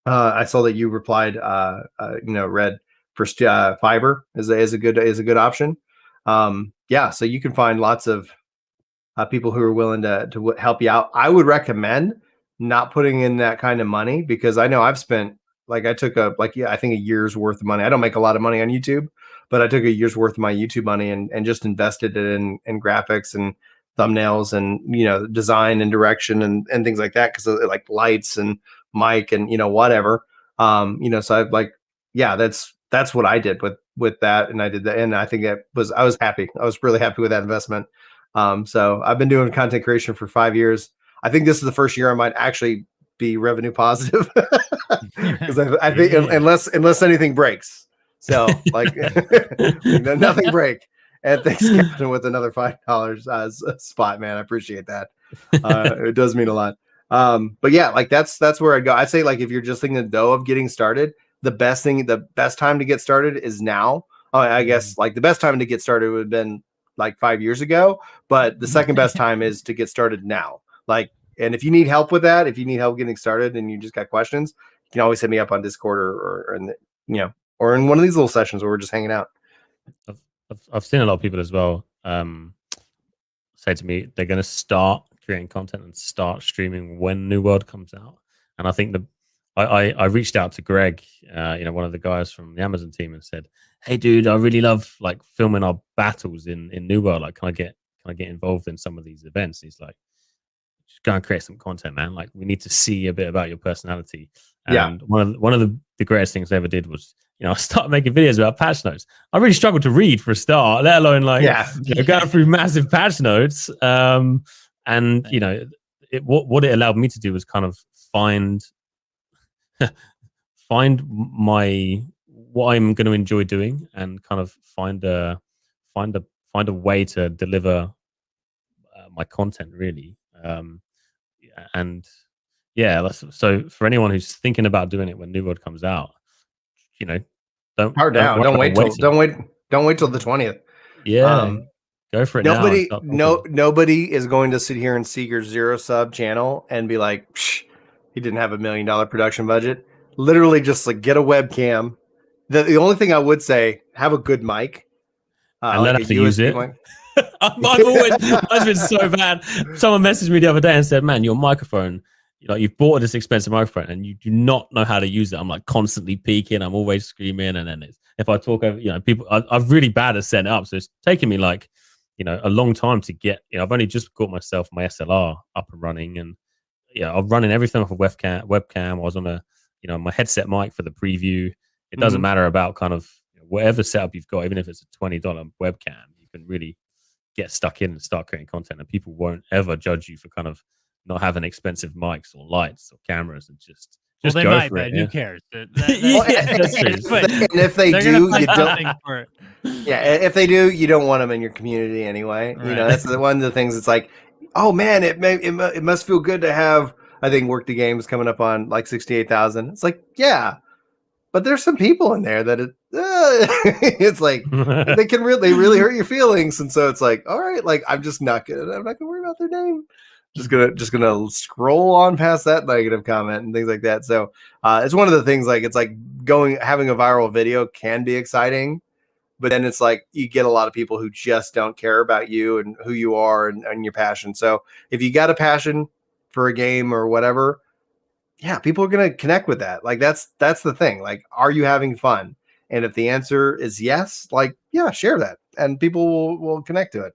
I saw that you replied, Red, for Fiber is a good option. So you can find lots of people who are willing to help you out. I would recommend not putting in that kind of money, because I know I've spent, like, I took I think a year's worth of money. I don't make a lot of money on YouTube, but I took a year's worth of my YouTube money and just invested it in graphics and thumbnails and design and direction and things like that, because like lights and mic and whatever. So I've that's what I did with that, and I did that, and I think I was happy. I was really happy with that investment. So I've been doing content creation for 5 years. I think this is the first year I might actually be revenue positive because I think unless anything breaks. So like nothing break. And thanks, Captain, with another $5 spot, man. I appreciate that. It does mean a lot. But yeah, like that's where I'd go. I'd say like if you're just thinking though of getting started, the best time to get started is now. I guess like the best time to get started would have been like 5 years ago, but the second best time is to get started now. Like, and if you need help with that, if you need help getting started and you just got questions, you can always hit me up on Discord or in the, or in one of these little sessions where we're just hanging out. I've seen a lot of people as well say to me they're going to start creating content and start streaming when New World comes out. And I think I reached out to Greg, one of the guys from the Amazon team, and said, "Hey, dude, I really love like filming our battles in New World. Like, can I get involved in some of these events?" And he's like, "Just go and create some content, man. Like, we need to see a bit about your personality." And one of the greatest things I ever did was, I started making videos about patch notes. I really struggled to read for a start, let alone like going through massive patch notes. And what it allowed me to do was kind of find what I'm going to enjoy doing and kind of find a way to deliver my content really. So for anyone who's thinking about doing it when New World comes out, don't wait till the 20th. Go for it. Nobody is going to sit here and see your 0 sub channel and be like, he didn't have $1 million production budget. Literally just like get a webcam. The only thing I would say, have a good mic. And let us use it. Mine's been so bad. Someone messaged me the other day and said, "Man, your microphone, you've bought this expensive microphone and you do not know how to use it." I'm like constantly peaking. I'm always screaming. And then if I talk over, people, I'm really bad at setting it up. So it's taking me like, a long time to get, I've only just got myself my SLR up and running, and I'm running everything off a webcam. I was on my headset mic for the preview. It doesn't matter about kind of whatever setup you've got, even if it's a $20 webcam, you can really get stuck in and start creating content, and people won't ever judge you for kind of not having expensive mics or lights or cameras, and just they go might, for it. Who cares? That's true. And if they do, you don't. If they do, you don't want them in your community anyway. Right. That's one of the things. It's like, oh man, it must feel good to have. I think Work the Game is coming up on like 68,000. It's like, yeah, but there's some people in there that it's like they really hurt your feelings, and so it's like, all right, like I'm not gonna worry about their name. Just gonna scroll on past that negative comment and things like that. So it's one of the things. Like it's like having a viral video can be exciting, but then it's like you get a lot of people who just don't care about you and who you are and your passion. So if you got a passion for a game or whatever, yeah, people are going to connect with that. Like that's the thing. Like, are you having fun? And if the answer is yes, like, yeah, share that and people will connect to it.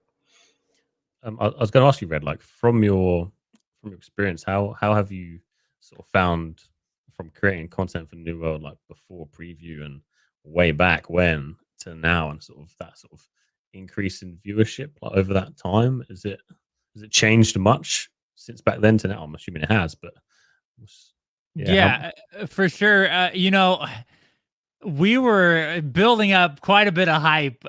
I was going to ask you, Red, like from your experience, how have you sort of found from creating content for New World, like before preview and way back when to now, and sort of that sort of increase in viewership like over that time? Has it changed much since back then to now? I'm assuming it has, but yeah, for sure. We were building up quite a bit of hype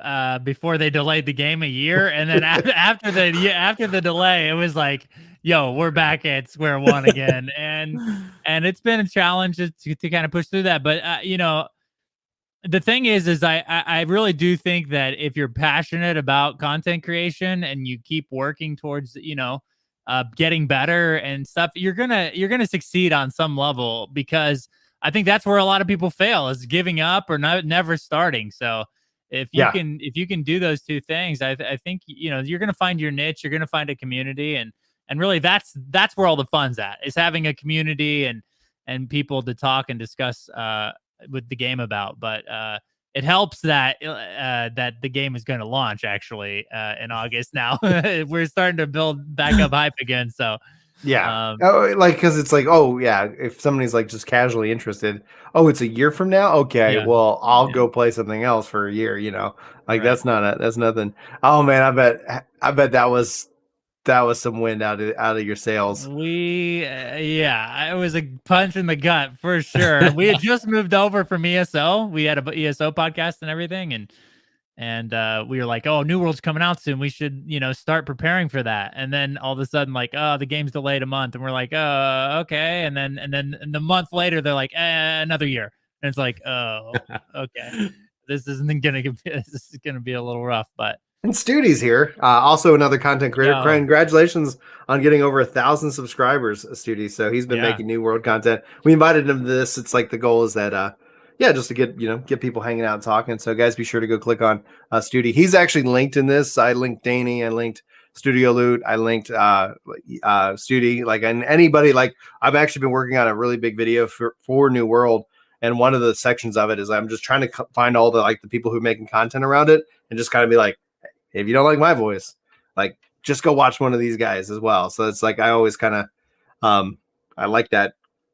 before they delayed the game a year, and then after the delay, it was like, yo, we're back at square one again, and it's been a challenge to kind of push through that. But the thing is I really do think that if you're passionate about content creation and you keep working towards getting better and stuff, you're gonna succeed on some level, because I think that's where a lot of people fail, is giving up or never starting. So if you can do those two things, I think you're gonna find your niche, you're gonna find a community, and really that's where all the fun's at, is having a community and people to talk and discuss with the game about. But it helps that that the game is going to launch actually in August now. We're starting to build back up hype again. So yeah, because it's like, oh yeah, if somebody's like just casually interested, oh, it's a year from now, okay, well I'll go play something else for a year. That's nothing. Oh man, I bet that was that was some wind out of your sails. It was a punch in the gut for sure. We had just moved over from ESO. We had a ESO podcast and everything, and we were like, oh, New World's coming out soon. We should, start preparing for that. And then all of a sudden, like, oh, the game's delayed a month, and we're like, oh, okay. And then the month later, they're like, another year, and it's like, oh, okay. This is gonna be a little rough, but. And Studi's here, also another content creator. Yo. Congratulations on getting over 1,000 subscribers, Studi. So he's been making New World content. We invited him to this. It's like the goal is that, just to get people hanging out and talking. So guys, be sure to go click on Studi. He's actually linked in this. I linked Danny. I linked Studio Loot. I linked Studi. Like, and anybody, like, I've actually been working on a really big video for New World. And one of the sections of it is I'm just trying to find all the people who are making content around it and just kind of be like, if you don't like my voice, like, just go watch one of these guys as well. So it's like, I always kind of, I like that.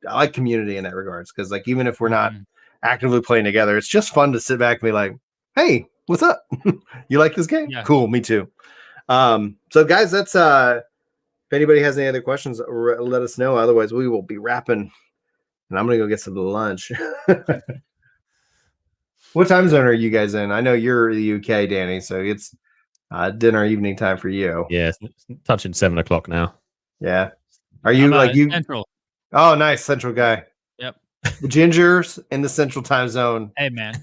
I like community in that regards. Cause like, even if we're not actively playing together, it's just fun to sit back and be like, hey, what's up? You like this game? Yeah. Cool. Me too. So guys, that's, if anybody has any other questions, let us know. Otherwise we will be wrapping and I'm going to go get some lunch. What time zone are you guys in? I know you're the UK, Danny. So it's, dinner evening time for you. Yeah, it's touching 7 o'clock now. Yeah. Are you like you Central? Oh, nice. Central guy. Yep. The Gingers in the Central time zone. Hey, man.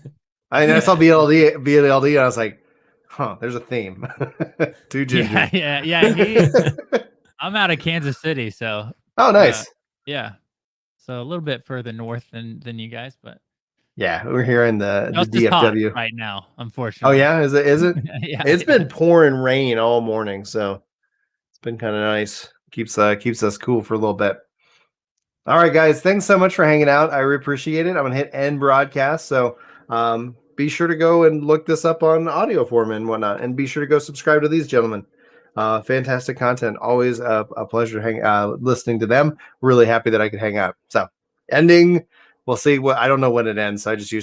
I saw BLD and I was like, huh, there's a theme. Two Gingers. Yeah. I'm out of Kansas City, so. Oh, nice. Yeah. So a little bit further north than you guys, but. Yeah, we're here in the DFW right now, unfortunately. Oh yeah, is it? Yeah, it's been pouring rain all morning, so it's been kind of nice. Keeps us cool for a little bit. All right, guys, thanks so much for hanging out. I really appreciate it. I'm gonna hit end broadcast, so be sure to go and look this up on audio form and whatnot, and be sure to go subscribe to these gentlemen. Fantastic content. Always a pleasure listening to them. Really happy that I could hang out. So ending. We'll see I don't know when it ends. So I just usually